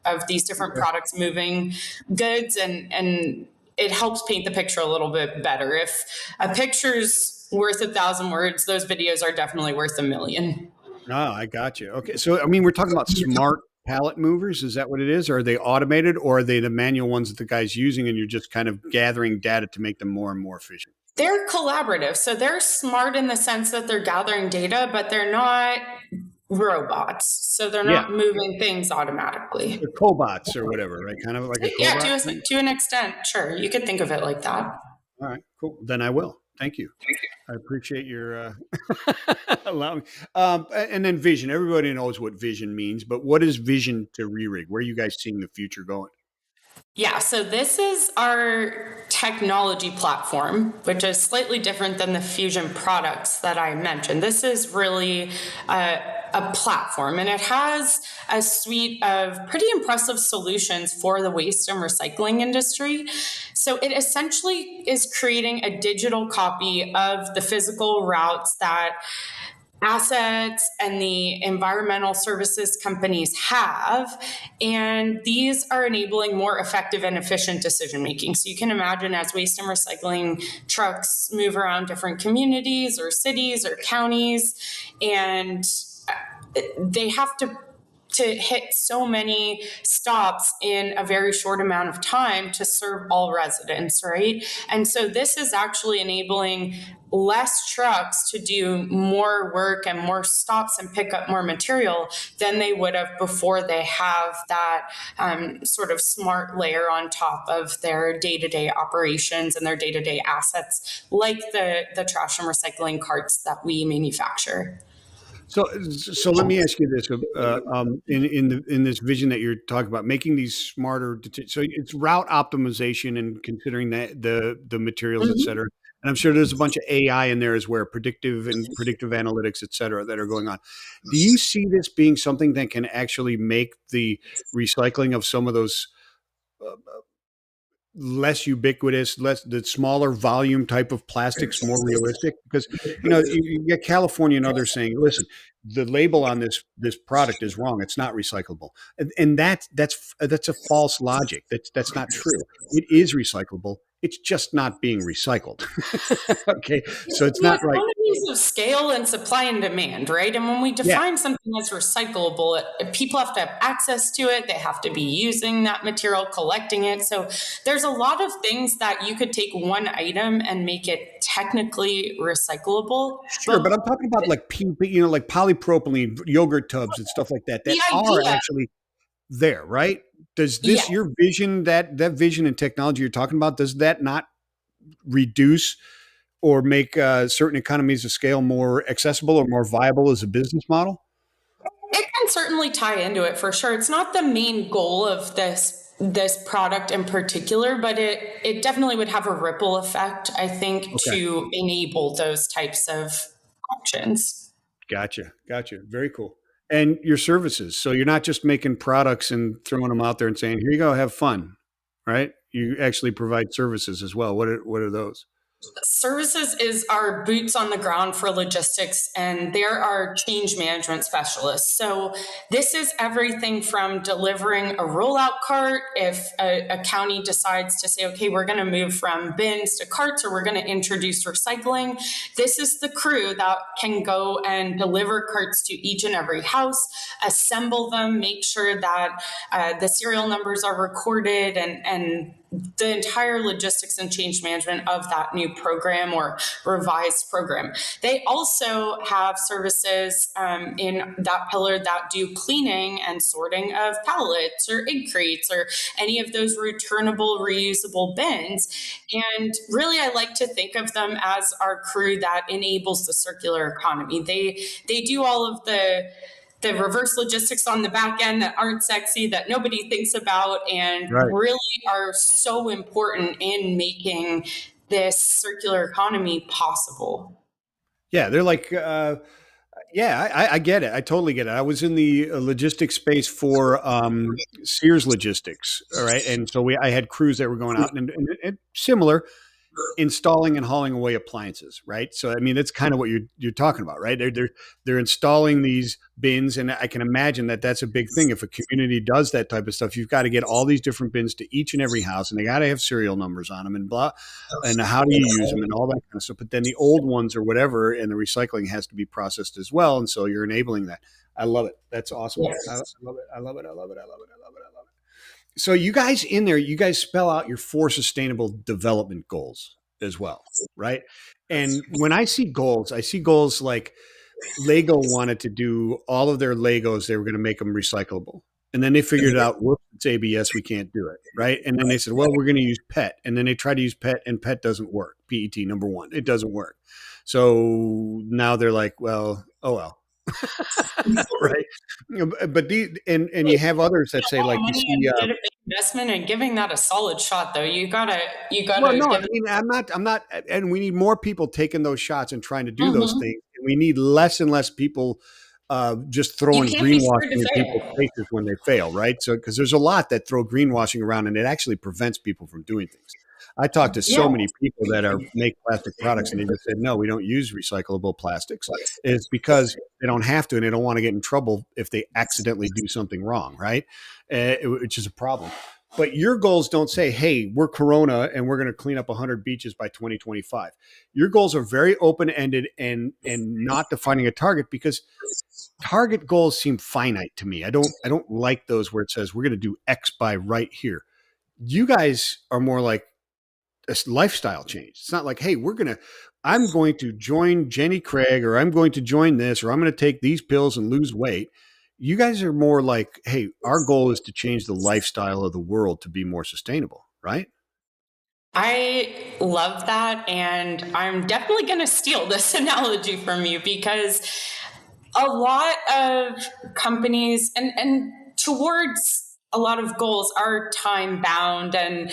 of these different products moving goods, and it helps paint the picture a little bit better. If a picture's worth 1,000 words, those videos are definitely worth 1,000,000. Oh, I got you. Okay. So, I mean, we're talking about smart pallet movers. Is that what it is? Or are they automated, or are they the manual ones that the guy's using and you're just kind of gathering data to make them more and more efficient? They're collaborative. So they're smart in the sense that they're gathering data, but they're not robots. So they're Yeah, not moving things automatically. they're cobots or whatever, right? Kind of like a Yeah, cobot thing. to an extent, sure. You could think of it like that. All right, cool. Then I will. Thank you. I appreciate your allowing me. And then vision. Everybody knows what vision means, but what is vision to Rerig? Where are you guys seeing the future going? Yeah, so this is our technology platform, which is slightly different than the fusion products that I mentioned. This is really a platform, and it has a suite of pretty impressive solutions for the waste and recycling industry. So it essentially is creating a digital copy of the physical routes that assets and the environmental services companies have. And these are enabling more effective and efficient decision making. So you can imagine as waste and recycling trucks move around different communities or cities or counties, and they have to hit so many stops in a very short amount of time to serve all residents, right? And so this is actually enabling less trucks to do more work and more stops and pick up more material than they would have before they have that sort of smart layer on top of their day-to-day operations and their day-to-day assets, like the trash and recycling carts that we manufacture. So let me ask you this: in this vision that you're talking about, making these smarter. So it's route optimization and considering that the materials, et Mhm. cetera. And I'm sure there's a bunch of AI in there as well, predictive analytics, et cetera, that are going on. Do you see this being something that can actually make the recycling of some of those uh, less ubiquitous, less the smaller volume type of plastics more realistic? Because you get California and others saying, "Listen, the label on this product is wrong. It's not recyclable," and that's a false logic. That's not true. It is recyclable. It's just not being recycled. Okay, so it's Yeah, not right. economies of scale and supply and demand, right? And when we Yeah, define something as recyclable, people have to have access to it. They have to be using that material, collecting it. So there's a lot of things that you could take one item and make it technically recyclable. sure, But but I'm talking about like like polypropylene yogurt tubs and stuff like that the that are idea, actually there, right? Does yeah, this your vision that vision and technology you're talking about, does that not reduce or make certain economies of scale more accessible or more viable as a business model? it can certainly tie into it for sure. It's not the main goal of this product in particular, but it definitely would have a ripple effect, I think, Okay. to enable those types of options. Gotcha. Very cool. And your services. So you're not just making products and throwing them out there and saying, here you go, have fun, right? You actually provide services as well. What are those? Services is our boots on the ground for logistics, and there are change management specialists. So this is everything from delivering a rollout cart if a county decides to say, okay, we're going to move from bins to carts, or we're going to introduce recycling. This is the crew that can go and deliver carts to each and every house, assemble them, make sure that the serial numbers are recorded, and the entire logistics and change management of that new program or revised program. They also have services in that pillar that do cleaning and sorting of pallets or egg crates or any of those returnable, reusable bins. And really, I like to think of them as our crew that enables the circular economy. They do all of the reverse logistics on the back end that aren't sexy, that nobody thinks about, and Right. really are so important in making this circular economy possible. Yeah, they're like, yeah, I get it. I totally get it. I was in the logistics space for Sears Logistics, all right, and so I had crews that were going out and similar, installing and hauling away appliances, right? So I mean, that's kind of what you're talking about, right? They're installing these bins, and I can imagine that that's a big thing. If a community does that type of stuff, you've got to get all these different bins to each and every house, and they got to have serial numbers on them, and blah, and how do you use them, and all that kind of stuff. But then the old ones or whatever, and the recycling has to be processed as well, and so you're enabling that. I love it. That's awesome. I love it. I love it. I love it. I love it. I love it. I love it. So you guys in there, you guys spell out your 4 sustainable development goals as well, right? And when I see goals like Lego wanted to do all of their Legos, they were going to make them recyclable. And then they figured out, whoops, it's ABS, we can't do it. Right. And then they said, well, we're going to use PET. And then they tried to use PET, and PET doesn't work. PET, number one, it doesn't work. So now they're like, well, oh, well. Right. But and you have others that say, like, you Money see, and did a big investment and giving that a solid shot, though. You well, gotta no, I give. mean, I'm not, and we need more people taking those shots and trying to do those Mhm. things. And we need less and less people just You throwing can't be scared greenwashing to in people's fail. faces when they fail, right? So, because there's a lot that throw greenwashing around, and it actually prevents people from doing things. I talk to so Yeah. many people that are make plastic products, and they just said, no, we don't use recyclable plastics. It's because they don't have to, and they don't want to get in trouble if they accidentally do something wrong, right? Which is a problem. But your goals don't say, hey, we're Corona and we're going to clean up 100 beaches by 2025. Your goals are very open ended and not defining a target, because target goals seem finite to me. I don't like those where it says we're going to do X by right here. You guys are more like a lifestyle change. It's not like, hey, I'm going to join Jenny Craig, or I'm going to join this, or I'm going to take these pills and lose weight. You guys are more like, hey, our goal is to change the lifestyle of the world to be more sustainable, right? I love that. And I'm definitely going to steal this analogy from you, because a lot of companies and towards a lot of goals are time bound and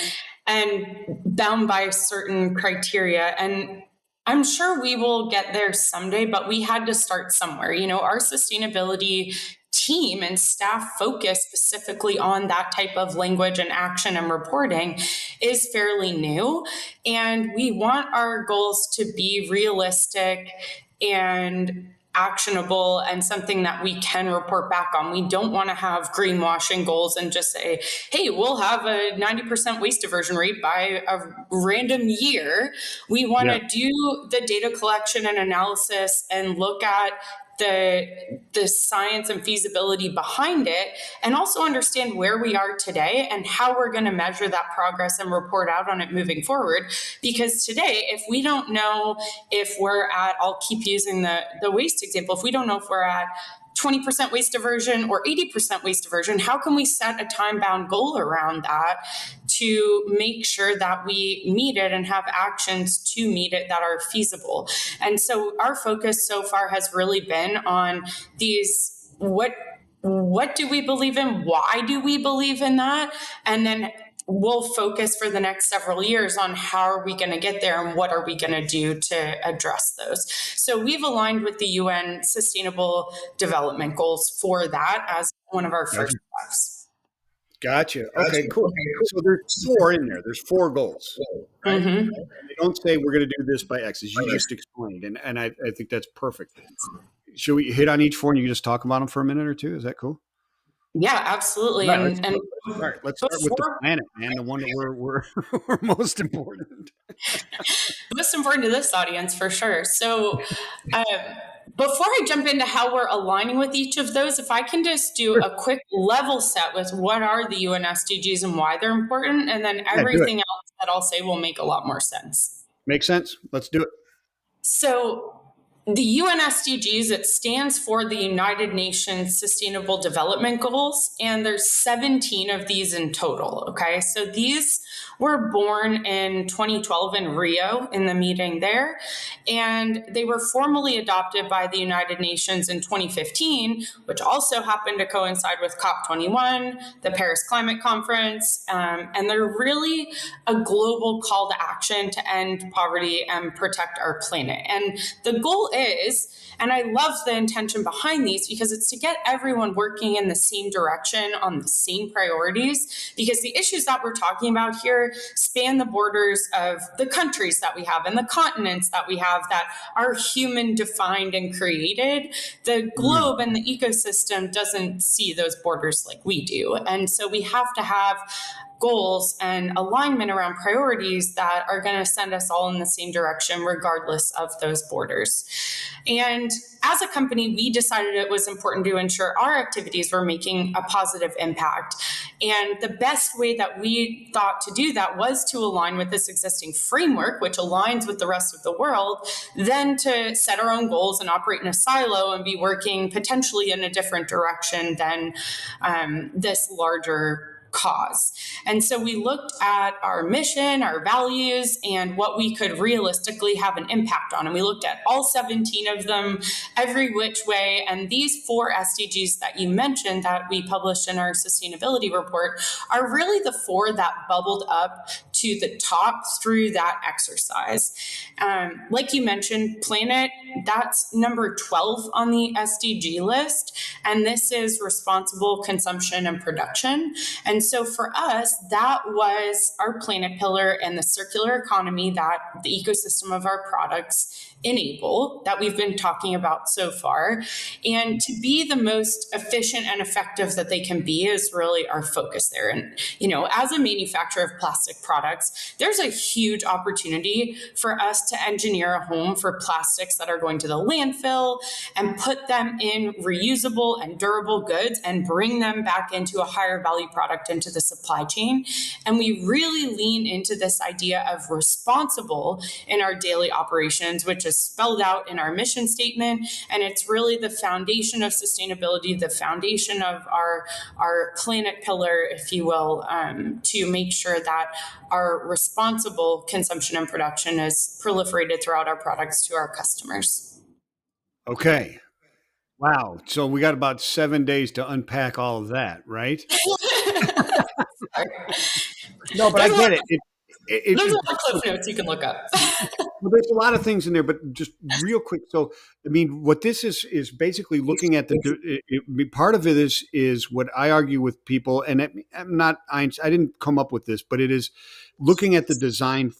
bound by certain criteria. And I'm sure we will get there someday, but we had to start somewhere. Our sustainability team and staff focus specifically on that type of language and action and reporting is fairly new. And we want our goals to be realistic and actionable and something that we can report back on. We don't want to have greenwashing goals and just say, hey, we'll have a 90% waste diversion rate by a random year. We want Yeah. to do the data collection and analysis and look at the science and feasibility behind it, and also understand where we are today and how we're going to measure that progress and report out on it moving forward. Because today, if we don't know if we're at, I'll keep using the waste example, if we don't know if we're at 20% waste diversion or 80% waste diversion, how can we set a time bound goal around that to make sure that we meet it and have actions to meet it that are feasible? And so our focus so far has really been on these, what do we believe in? Why do we believe in that? And then we'll focus for the next several years on how are we going to get there and what are we going to do to address those. So we've aligned with the UN Sustainable Development Goals for that as one of our Gotcha. first steps. Gotcha. Okay, cool. So there's four in there. There's four goals, right? Mm-hmm. They don't say we're going to do this by X, as you just explained, and I think that's perfect. Should we hit on each four and you can just talk about them for a minute or two? Is that cool? Yeah, absolutely. All right, let's And start. Let's start with the before planet, man, the one that we're most important. most important to this audience for sure. So, um, before I jump into how we're aligning with each of those, if I can just do Sure. a quick level set with what are the UN SDGs and why they're important, and then Yeah, do it. everything else that I'll say will make a lot more sense. Makes sense. Let's do it. So, the UN SDGs, it stands for the United Nations Sustainable Development Goals, and there's 17 of these in total. Okay, so these were born in 2012 in Rio in the meeting there, and they were formally adopted by the United Nations in 2015, which also happened to coincide with COP21, the Paris Climate Conference, and they're really a global call to action to end poverty and protect our planet. And the goal is, and I love the intention behind these, because it's to get everyone working in the same direction on the same priorities, because the issues that we're talking about here span the borders of the countries that we have and the continents that we have that are human defined and created. The Mm. globe and the ecosystem doesn't see those borders like we do. And so we have to have goals and alignment around priorities that are going to send us all in the same direction, regardless of those borders. And as a company, we decided it was important to ensure our activities were making a positive impact. And the best way that we thought to do that was to align with this existing framework, which aligns with the rest of the world, then to set our own goals and operate in a silo and be working potentially in a different direction than this larger cause. And so we looked at our mission, our values, and what we could realistically have an impact on. And we looked at all 17 of them, every which way. And these 4 SDGs that you mentioned that we published in our sustainability report are really the 4 that bubbled up to the top through that exercise. Like you mentioned, planet, that's number 12 on the SDG list. And this is responsible consumption and production. And so for us, that was our planet pillar and the circular economy that the ecosystem of our products enable that we've been talking about so far. And to be the most efficient and effective that they can be is really our focus there. And, as a manufacturer of plastic products, there's a huge opportunity for us to engineer a home for plastics that are going to the landfill and put them in reusable and durable goods and bring them back into a higher value product into the supply chain. And we really lean into this idea of responsible in our daily operations, which is spelled out in our mission statement. And it's really the foundation of sustainability, the foundation of our planet pillar, if you will, to make sure that our responsible consumption and production is proliferated throughout our products to our customers. Okay. Wow. So we got about 7 days to unpack all of that, right? No, but I get it. There's a lot of cliff notes you can look up. Well, there's a lot of things in there, but just real quick. So, I mean, what this is basically looking at part of it is what I argue with people, and I'm not, I didn't come up with this, but it is looking at the design,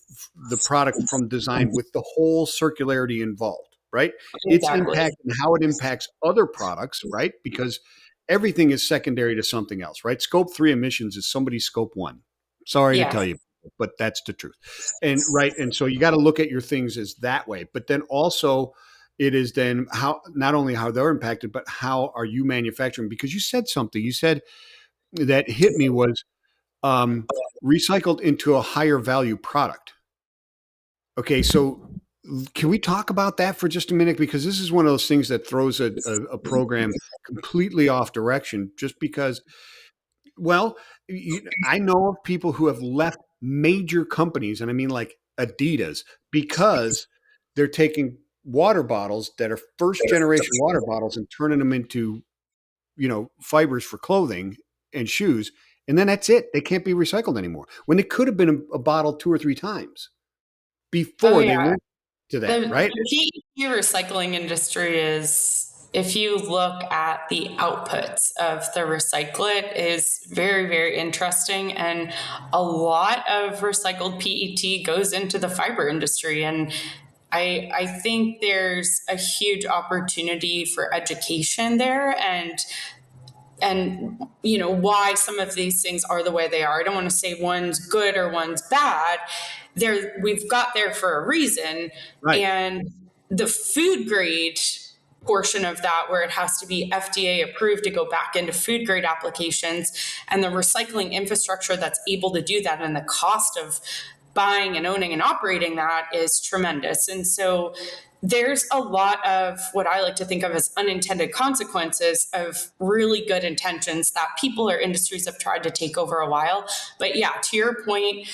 the product from design with the whole circularity involved, right? Exactly. Its impact and how it impacts other products, right? Because everything is secondary to something else, right? Scope 3 emissions is somebody's scope 1. Sorry to tell you, but that's the truth. And right. And so you got to look at your things as that way, but then also it is then how, not only how they're impacted, but how are you manufacturing? Because you said something, you said that hit me was recycled into a higher value product. Okay. So can we talk about that for just a minute? Because this is one of those things that throws a program completely off direction just because, well, I know of people who have left major companies, and I mean like Adidas, because they're taking water bottles that are first generation water bottles and turning them into, fibers for clothing and shoes. And then that's it. They can't be recycled anymore when it could have been a bottle 2 or 3 times before they went to that, right? The PET recycling industry is, if you look at the outputs of the recyclate, is very, very interesting. And a lot of recycled PET goes into the fiber industry. And I think there's a huge opportunity for education there and why some of these things are the way they are. I don't want to say one's good or one's bad. We've got there for a reason. Right. And the food grade portion of that, where it has to be FDA approved to go back into food grade applications, and the recycling infrastructure that's able to do that, and the cost of buying and owning and operating that is tremendous. And so there's a lot of what I like to think of as unintended consequences of really good intentions that people or industries have tried to take over a while. But yeah, to your point,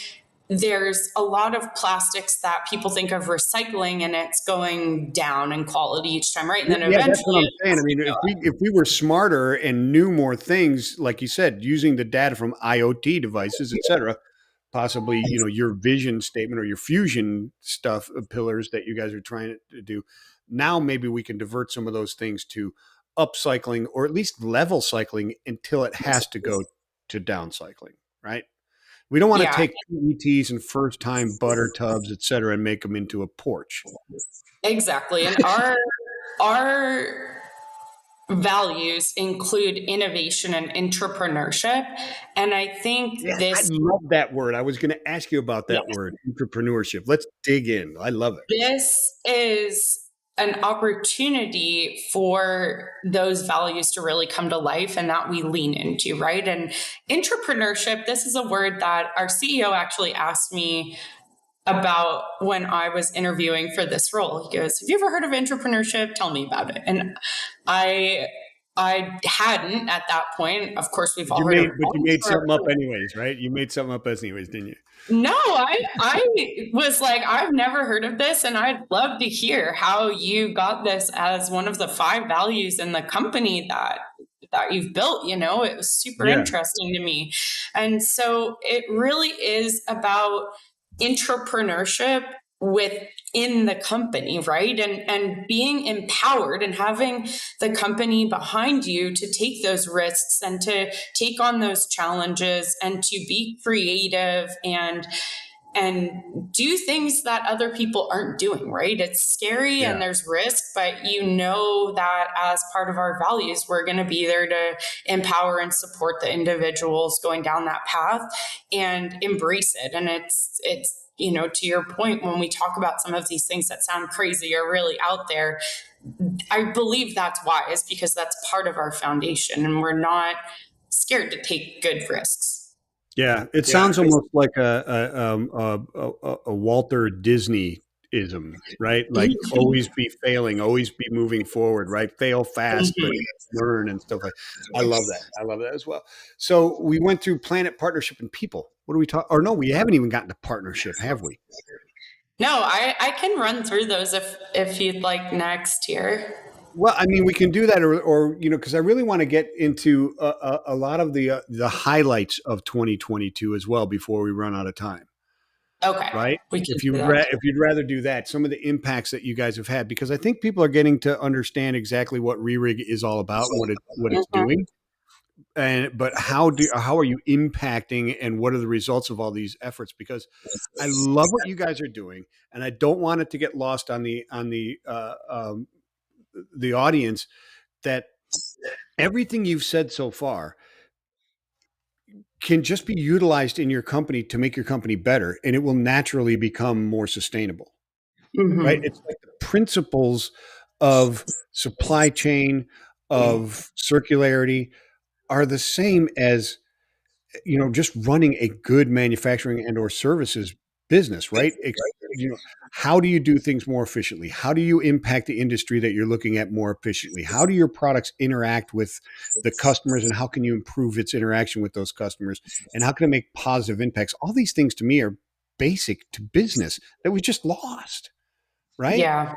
there's a lot of plastics that people think of recycling, and it's going down in quality each time, right? And then eventually, that's what I'm saying. I mean, if we were smarter and knew more things, like you said, using the data from IoT devices, et cetera, possibly, your vision statement or your fusion stuff pillars that you guys are trying to do. Now, maybe we can divert some of those things to upcycling or at least level cycling until it has to go to downcycling, right? We don't want to take PETs and first time butter tubs, et cetera, and make them into a porch. Exactly. And our values include innovation and entrepreneurship. And I think I love that word. I was going to ask you about that word, entrepreneurship. Let's dig in. I love it. This is an opportunity for those values to really come to life and that we lean into, right? And entrepreneurship, this is a word that our CEO actually asked me about when I was interviewing for this role. He goes, "Have you ever heard of entrepreneurship? Tell me about it." And I I hadn't at that point. Of course, we've all heard of But you made something up entrepreneur. anyways, right? You made something up anyways, didn't you? No, I was like, I've never heard of this, and I'd love to hear how you got this as one of the 5 values in the company that you've built. It was super Yeah. interesting to me. And so it really is about entrepreneurship within the company, right? And being empowered and having the company behind you to take those risks and to take on those challenges and to be creative and do things that other people aren't doing, right? It's scary Yeah. and there's risk, but you know that as part of our values, we're going to be there to empower and support the individuals going down that path and embrace it. And it's to your point, when we talk about some of these things that sound crazy or really out there, I believe that's why, is because that's part of our foundation and we're not scared to take good risks. Yeah, it sounds almost like a Walter Disney ism, right? Like always be failing, always be moving forward, right? Fail fast, but learn and stuff like. I love that. I love that as well. So we went through planet, partnership, and people. What do we talk? Or no, we haven't even gotten to partnership, have we? No, I can run through those if you'd like next here. Well, I mean, we can do that, or because I really want to get into a lot of the highlights of 2022 as well before we run out of time. Okay, Right? we can do that. If you'd rather do that, some of the impacts that you guys have had, because I think people are getting to understand exactly what Rehrig is all about and what it's Mhm. doing. But how are you impacting and what are the results of all these efforts? Because I love what you guys are doing, and I don't want it to get lost on the audience that everything you've said so far can just be utilized in your company to make your company better, and it will naturally become more sustainable. Right? Mhm. It's like the principles of supply chain, of circularity are the same as, just running a good manufacturing and or services business, right? How do you do things more efficiently? How do you impact the industry that you're looking at more efficiently? How do your products interact with the customers and how can you improve its interaction with those customers? And how can it make positive impacts? All these things to me are basic to business that we just lost, right? Yeah.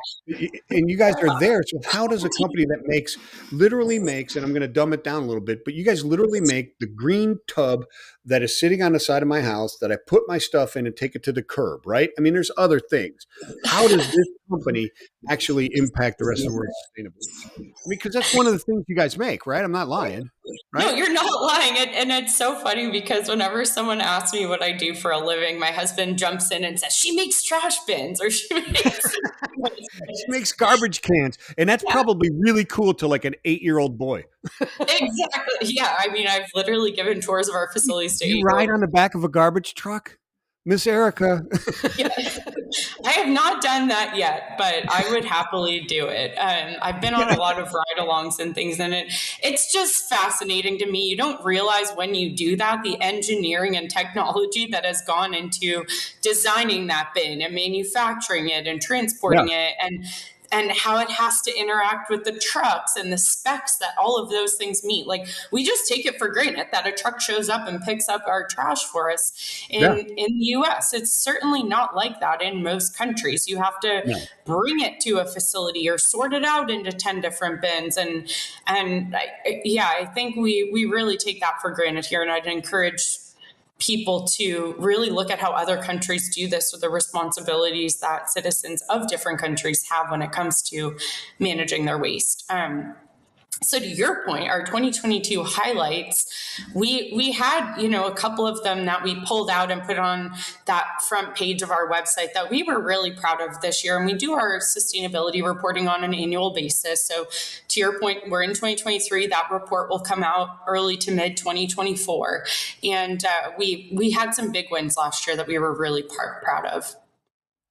And you guys are there. So how does a company that literally makes, and I'm going to dumb it down a little bit, but you guys literally make the green tub that is sitting on the side of my house that I put my stuff in and take it to the curb, right? I mean, there's other things. How does this company actually impact the rest of the world sustainably? I mean, because that's one of the things you guys make, right? I'm not lying, No, right? you're not lying. And it's so funny because whenever someone asks me what I do for a living, my husband jumps in and says, "She makes trash bins," or "She makes." She makes garbage cans, and that's Yeah, probably really cool to like an 8-year-old boy. exactly. Yeah. I mean, I've literally given tours of our facilities to You 8-year ride olds. on the back of a garbage truck, Miss Erica. Yeah. I have not done that yet, but I would happily do it. I've been on a lot of ride-alongs and things, and it's just fascinating to me. You don't realize when you do that the engineering and technology that has gone into designing that bin and manufacturing it and Yeah, transporting it and how it has to interact with the trucks and the specs that all of those things meet. Like, we just take it for granted that a truck shows up and picks up our trash for us. yeah, In the US, it's certainly not like that in most countries. You have to no, bring it to a facility or sort it out into 10 different bins. Yeah, I think we really take that for granted here. And I'd encourage people to really look at how other countries do this with the responsibilities that citizens of different countries have when it comes to managing their waste. So to your point, our 2022 highlights, we had a couple of them that we pulled out and put on that front page of our website that we were really proud of this year. And we do our sustainability reporting on an annual basis. So to your point, we're in 2023. That report will come out early to mid 2024, and we had some big wins last year that we were really proud of.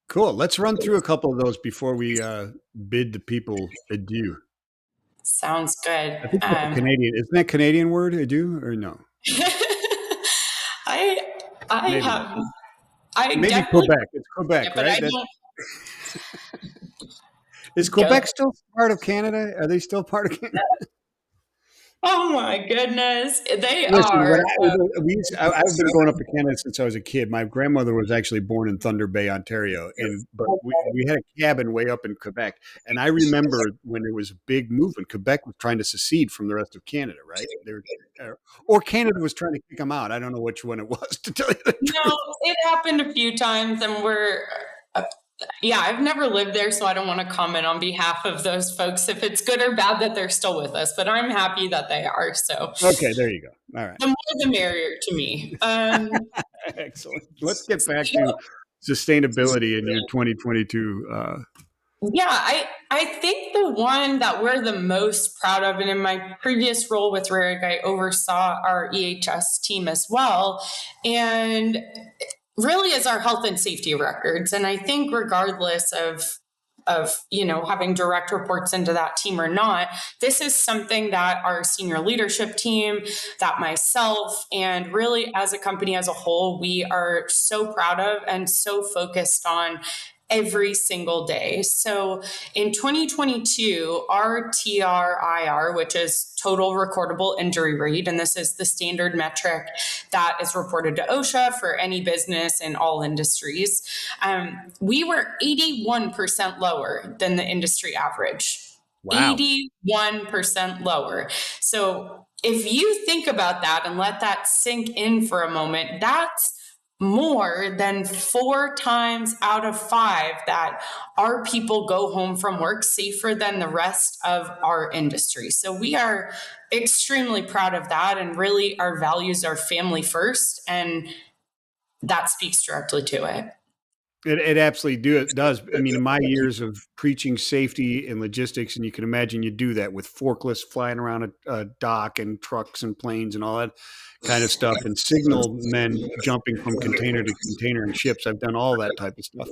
Cool. Let's run through a couple of those before we bid the people adieu. Sounds good. I think that's a Canadian. Isn't that a Canadian word, adieu, or no? I I Maybe not. have I Maybe definitely, Quebec. It's yeah, Quebec, but I right? don't Is go. Quebec still part of Canada? Are they still part of Canada? Oh my goodness, they Listen, are. I've been going up to Canada since I was a kid. My grandmother was actually born in Thunder Bay, Ontario, but we had a cabin way up in Quebec. And I remember when there was a big movement, Quebec was trying to secede from the rest of Canada, right? Or Canada was trying to kick them out. I don't know which one it was, to tell you the truth. No, it happened a few times, and uh, yeah, I've never lived there, so I don't want to comment on behalf of those folks if it's good or bad that they're still with us, but I'm happy that they are. So Okay, there you go. All right. the more the merrier to me. Excellent. Let's get back to sustainability in your 2022. Yeah, I think the one that we're the most proud of, and in my previous role with Rehrig, I oversaw our EHS team as well, and really is our health and safety records. And I think regardless of having direct reports into that team or not, this is something that our senior leadership team, that myself, and really as a company as a whole, we are so proud of and so focused on every single day. So in 2022, our TRIR, which is total recordable injury rate, and this is the standard metric that is reported to OSHA for any business in all industries, we were 81% lower than the industry average. Wow. 81% lower. So if you think about that and let that sink in for a moment, that's more than 4 times out of 5 that our people go home from work safer than the rest of our industry. So we are extremely proud of that, and really our values are family first, and that speaks directly to it. It absolutely does. I mean, in my years of preaching safety and logistics, and you can imagine you do that with forklifts flying around a dock and trucks and planes and all that kind of stuff, and signal men jumping from container to container and ships. I've done all that type of stuff.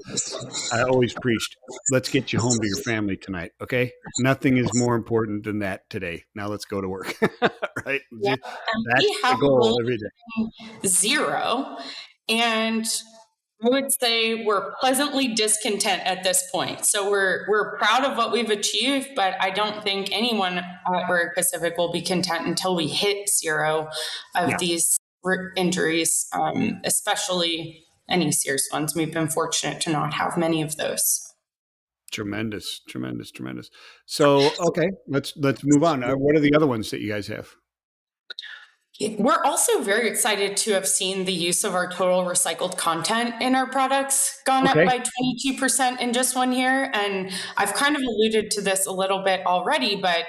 I always preached, let's get you home to your family tonight. Okay. Nothing is more important than that today. Now let's go to work. Right. Yeah, and That's we the have goal goal every day. 0, and I would say we're pleasantly discontent at this point. So we're proud of what we've achieved, but I don't think anyone at Rehrig Pacific will be content until we hit 0 of Yeah. these injuries, especially any serious ones. We've been fortunate to not have many of those. Tremendous, tremendous, tremendous. So, okay, let's move on. What are the other ones that you guys have? We're also very excited to have seen the use of our total recycled content in our products gone up Okay. by 22% in just 1 year. And I've kind of alluded to this a little bit already, but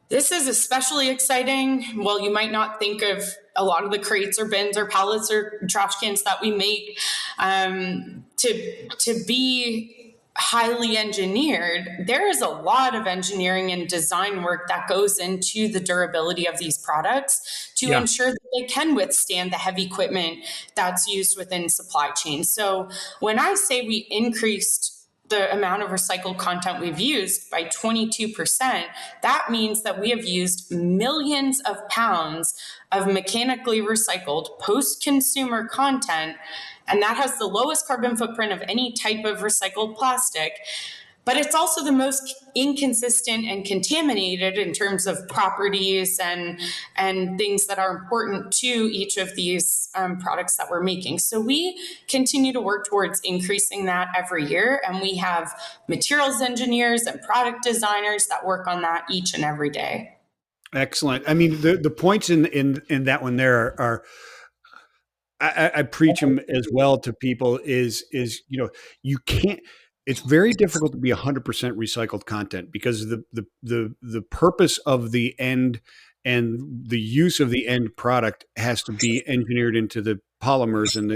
this is especially exciting. Well, you might not think of a lot of the crates or bins or pallets or trash cans that we make to be highly engineered. There is a lot of engineering and design work that goes into the durability of these products to Yeah. ensure that they can withstand the heavy equipment that's used within supply chains. So when I say we increased the amount of recycled content we've used by 22%, that means that we have used millions of pounds of mechanically recycled post-consumer content, and that has the lowest carbon footprint of any type of recycled plastic. But it's also the most inconsistent and contaminated in terms of properties and things that are important to each of these products that we're making. So we continue to work towards increasing that every year, and we have materials engineers and product designers that work on that each and every day. Excellent. I mean, the points in that one there are I preach them as well to people you can't, it's very difficult to be 100% recycled content because the purpose of the end and the use of the end product has to be engineered into the polymers and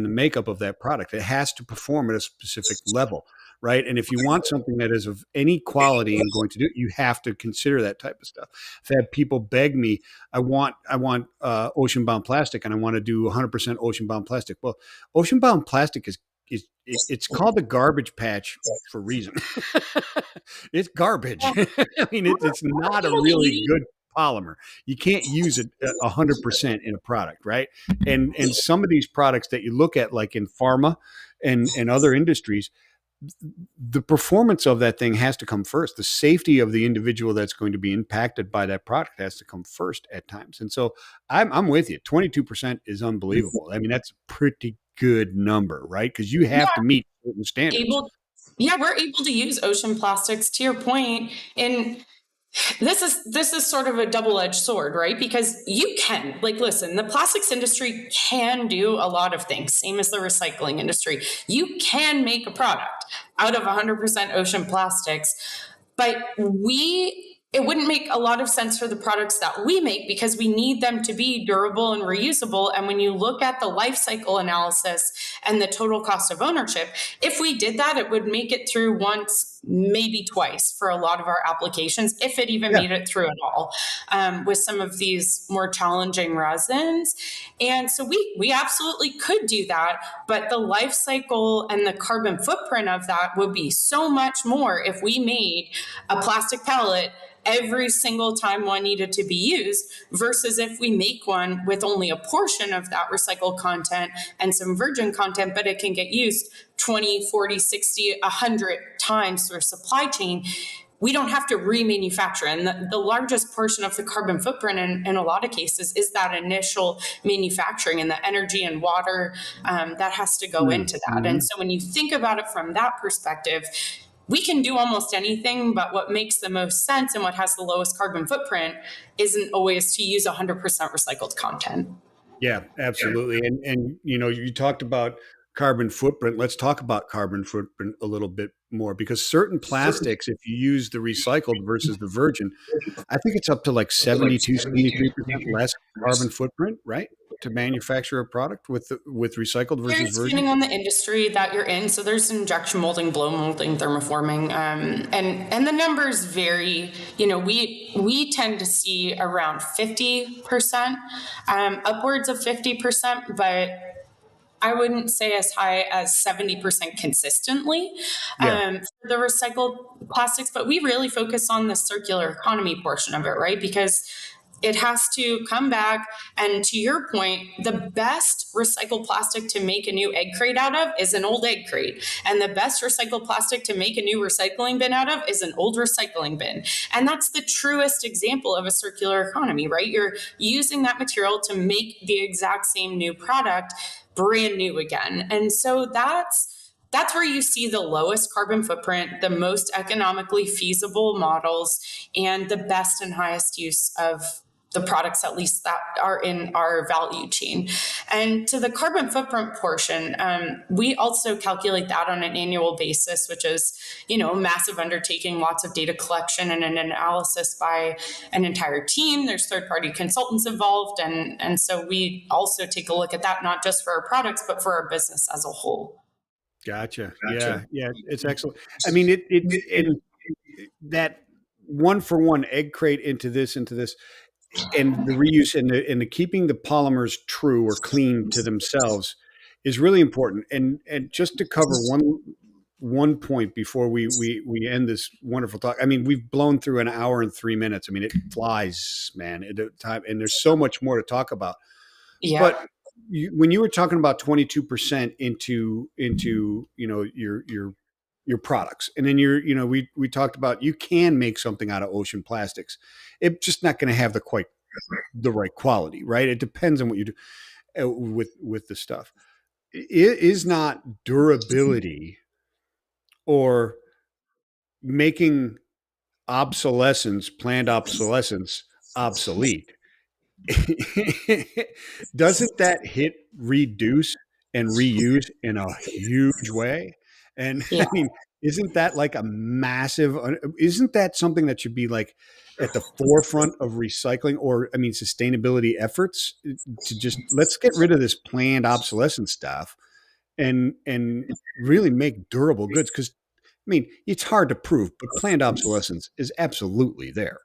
the makeup of that product. It has to perform at a specific level, right? And if you want something that is of any quality and going to do it, you have to consider that type of stuff. I've had people beg me, I want ocean bound plastic, and I want to do 100% ocean bound plastic. Well, ocean bound plastic is it's called the garbage patch for a reason. It's garbage. Yeah. I mean, it's not a Able to really use good polymer. You can't use it 100% in a product, right? And some of these products that you look at, like in pharma and other industries, the performance of that thing has to come first. The safety of the individual that's going to be impacted by that product has to come first at times. And so I'm with you. 22% is unbelievable. I mean, that's a pretty good number, right? Because you have to meet certain standards. able yeah, we're able to use ocean plastics to your point. And this is sort of a double-edged sword, right? Because you can, like, listen, the plastics industry can do a lot of things, same as the recycling industry. You can make a product out of 100% ocean plastics, but it wouldn't make a lot of sense for the products that we make because we need them to be durable and reusable. And when you look at the life cycle analysis and the total cost of ownership, if we did that, it would make it through once, maybe twice for a lot of our applications, if it even Yeah. made it through at all, with some of these more challenging resins. And so we absolutely could do that, but the life cycle and the carbon footprint of that would be so much more if we made a plastic pellet every single time one needed to be used, versus if we make one with only a portion of that recycled content and some virgin content, but it can get used 20, 40, 60, 100 times through supply chain. We don't have to remanufacture. And the largest portion of the carbon footprint in a lot of cases is that initial manufacturing and the energy and water that has to go into that. And so when you think about it from that perspective, we can do almost anything, but what makes the most sense and what has the lowest carbon footprint isn't always to use 100% recycled content. Yeah, absolutely. And you talked about carbon footprint. Let's talk about carbon footprint a little bit more, because certain plastics, if you use the recycled versus the virgin, I think it's up to like 72, 73% less carbon footprint, right? To manufacture a product with recycled versus Varies virgin. depending on the industry that you're in. So there's injection molding, blow molding, thermoforming, and the numbers vary. We tend to see around 50%, upwards of 50%, but I wouldn't say as high as 70% consistently Yeah. for the recycled plastics. But we really focus on the circular economy portion of it, right? Because it has to come back. And to your point, the best recycled plastic to make a new egg crate out of is an old egg crate. And the best recycled plastic to make a new recycling bin out of is an old recycling bin. And that's the truest example of a circular economy, right? You're using that material to make the exact same new product brand new again. And so that's where you see the lowest carbon footprint, the most economically feasible models, and the best and highest use of the products, at least that are in our value chain. And to the carbon footprint portion, we also calculate that on an annual basis, which is, a massive undertaking, lots of data collection and an analysis by an entire team. There's third-party consultants involved. And so we also take a look at that, not just for our products, but for our business as a whole. Gotcha. Yeah. Yeah. It's excellent. I mean, and that one for one egg crate into this, and the reuse and the keeping the polymers true or clean to themselves is really important. And just to cover one point before we end this wonderful talk. I mean, we've blown through an hour and 3 minutes. I mean, it flies, man, at a time, and there's so much more to talk about. Yeah. But when you were talking about 22% into your products, and then we talked about, you can make something out of ocean plastics. It's just not going to have the right quality, right? It depends on what you do with the stuff. It is not durability or making planned obsolescence obsolete. Doesn't that hit reduce and reuse in a huge way? And Yeah. I mean, isn't that like a massive, isn't that something that should be like at the forefront of recycling, or, I mean, sustainability efforts, to just, let's get rid of this planned obsolescence stuff and really make durable goods. Cause I mean, it's hard to prove, but planned obsolescence is absolutely there,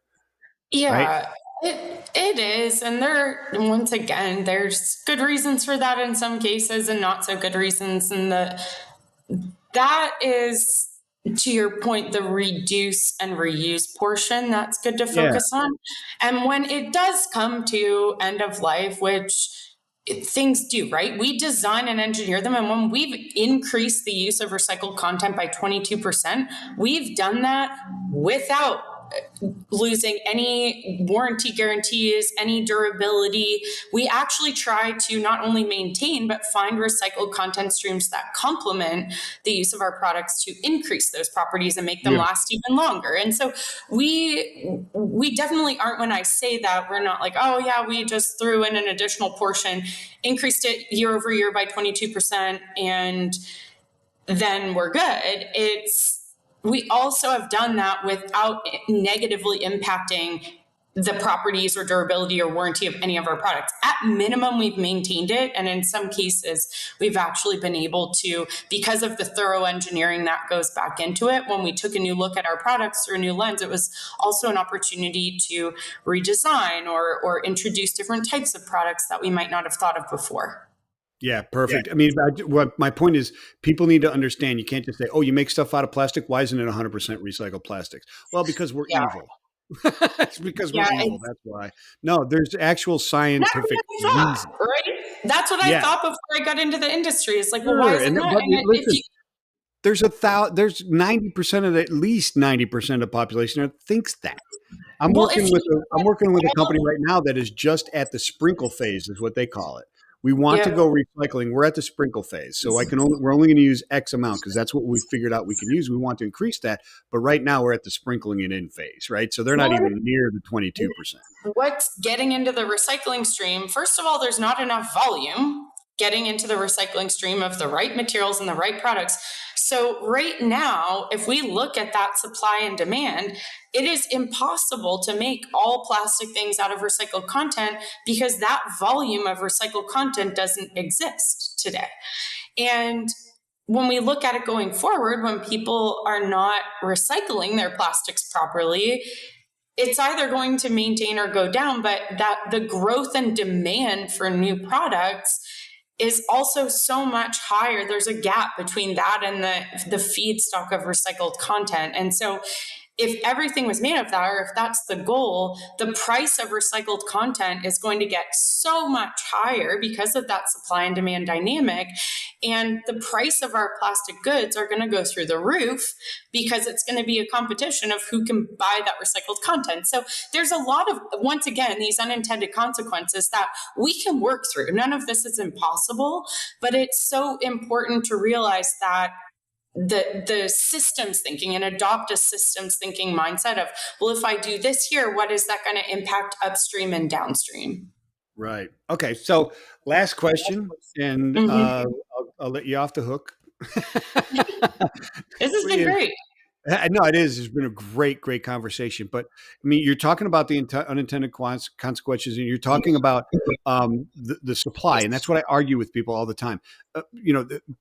right? Yeah, it is. And once again, there's good reasons for that in some cases and not so good reasons. And That is, to your point, the reduce and reuse portion that's good to Yeah. focus on. And when it does come to end of life, which things do, right? We design and engineer them. And when we've increased the use of recycled content by 22%, we've done that without losing any warranty guarantees, any durability. We actually try to not only maintain, but find recycled content streams that complement the use of our products to increase those properties and make them last even longer. And so we definitely aren't, when I say that, we're not like, oh yeah, we just threw in an additional portion, increased it year over year by 22%, and then we're good. We also have done that without negatively impacting the properties or durability or warranty of any of our products. At minimum, we've maintained it. And in some cases, we've actually been able to, because of the thorough engineering that goes back into it, when we took a new look at our products through a new lens, it was also an opportunity to redesign or introduce different types of products that we might not have thought of before. Yeah, perfect. Yeah. I mean, what my point is, people need to understand. You can't just say, "Oh, you make stuff out of plastic. Why isn't it 100% recycled plastics?" Well, because we're evil. It's because we're evil. That's why. No, there's actual scientific reason. Right? That's what I thought before I got into the industry. It's like, well, why is it not? Listen, there's 90% of at least 90% of the population that thinks that. I'm working with a company right now that is just at the sprinkle phase, is what they call it. We want to go recycling. We're at the sprinkle phase. So we're only going to use X amount because that's what we figured out we can use. We want to increase that. But right now we're at the sprinkling it in phase, right? So they're not even near the 22%. What's getting into the recycling stream? First of all, there's not enough volume getting into the recycling stream of the right materials and the right products. So right now, if we look at that supply and demand, it is impossible to make all plastic things out of recycled content because that volume of recycled content doesn't exist today. And when we look at it going forward, when people are not recycling their plastics properly, it's either going to maintain or go down, but that the growth and demand for new products is also so much higher. There's a gap between that and the feedstock of recycled content. And so if everything was made of that, or if that's the goal, the price of recycled content is going to get so much higher because of that supply and demand dynamic. And the price of our plastic goods are going to go through the roof because it's going to be a competition of who can buy that recycled content. So there's a lot of, once again, these unintended consequences that we can work through. None of this is impossible, but it's so important to realize that the systems thinking and adopt a systems thinking mindset of, well, if I do this here, what is that going to impact upstream and downstream? Right. Okay. So last question, and I'll let you off the hook. This has been great. No, it is. It's been a great conversation. But I mean, you're talking about the unintended consequences, and you're talking about the supply, and that's what I argue with people all the time.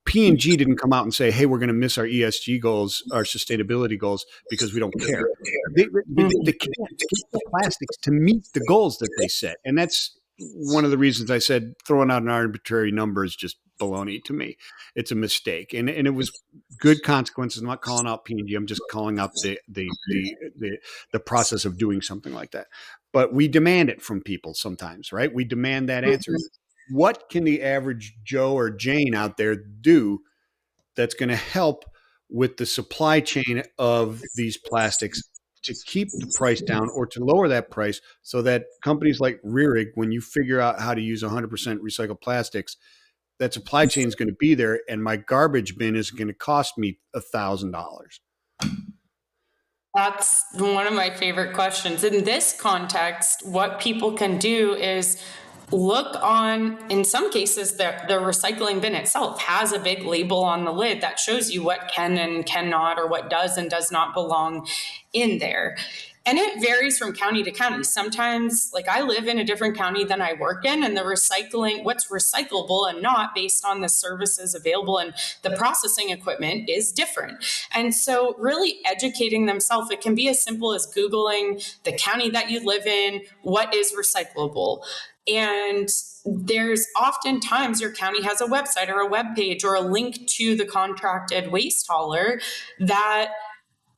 P&G didn't come out and say, "Hey, we're going to miss our ESG goals, our sustainability goals, because we don't care." They can't get the plastics to meet the goals that they set, and that's one of the reasons I said throwing out an arbitrary number is just baloney to me. It's a mistake, and it was good consequences. I'm not calling out P&G. I'm just calling out the process of doing something like that. But we demand it from people sometimes, right? We demand that answer. What can the average Joe or Jane out there do that's going to help with the supply chain of these plastics to keep the price down or to lower that price so that companies like Rehrig, when you figure out how to use 100% recycled plastics, that supply chain is going to be there, and my garbage bin is going to cost me $1,000. That's one of my favorite questions. In this context, what people can do is look on, in some cases, the recycling bin itself has a big label on the lid that shows you what can and cannot, or what does and does not belong in there. And it varies from county to county. Sometimes, like, I live in a different county than I work in, and the recycling, what's recyclable and not based on the services available and the processing equipment, is different. And so really educating themselves, it can be as simple as Googling the county that you live in, what is recyclable. And there's oftentimes your county has a website or a web page or a link to the contracted waste hauler that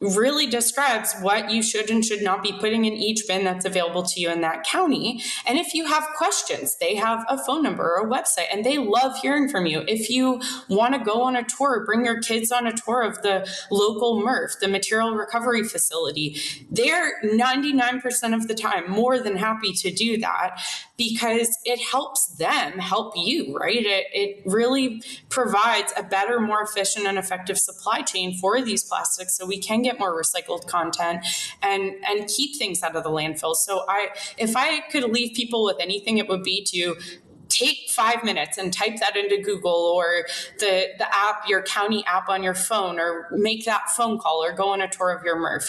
really describes what you should and should not be putting in each bin that's available to you in that county. And if you have questions, they have a phone number or a website, and they love hearing from you. If you want to go on a tour, bring your kids on a tour of the local MRF, the material recovery facility, they're 99% of the time more than happy to do that, because it helps them help you, right? It really provides a better, more efficient and effective supply chain for these plastics, so we can get more recycled content and keep things out of the landfill. So if I could leave people with anything, it would be to take 5 minutes and type that into Google or the app, your county app on your phone, or make that phone call or go on a tour of your MRF.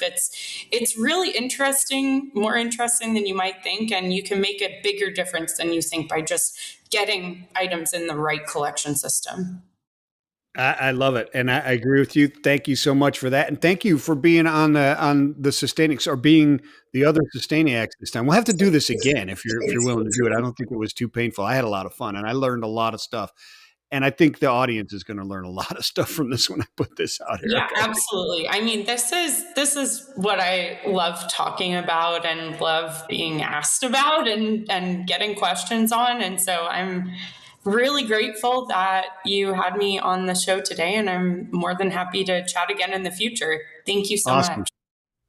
It's really interesting, more interesting than you might think, and you can make a bigger difference than you think by just getting items in the right collection system. I love it, and I agree with you. Thank you so much for that, and thank you for being on the Sustainix, or being the other Sustainiacs this time. We'll have to do this again if you're willing to do it. I don't think it was too painful. I had a lot of fun, and I learned a lot of stuff. And I think the audience is going to learn a lot of stuff from this when I put this out here. Yeah, absolutely. I mean, this is what I love talking about and love being asked about and getting questions on. And so I'm really grateful that you had me on the show today, and I'm more than happy to chat again in the future. Thank you so Awesome. much.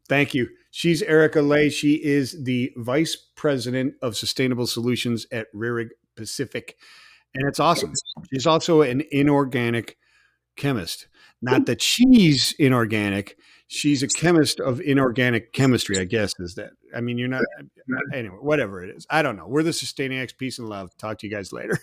Thank you. She's Erika Lay. She is the Vice President of Sustainable Solutions at Rehrig Pacific. And it's awesome. She's also an inorganic chemist. Not that she's inorganic. She's a chemist of inorganic chemistry, I guess, is that. I mean, you're not, anyway, whatever it is. I don't know. We're the Sustainiacs. Peace and love. Talk to you guys later.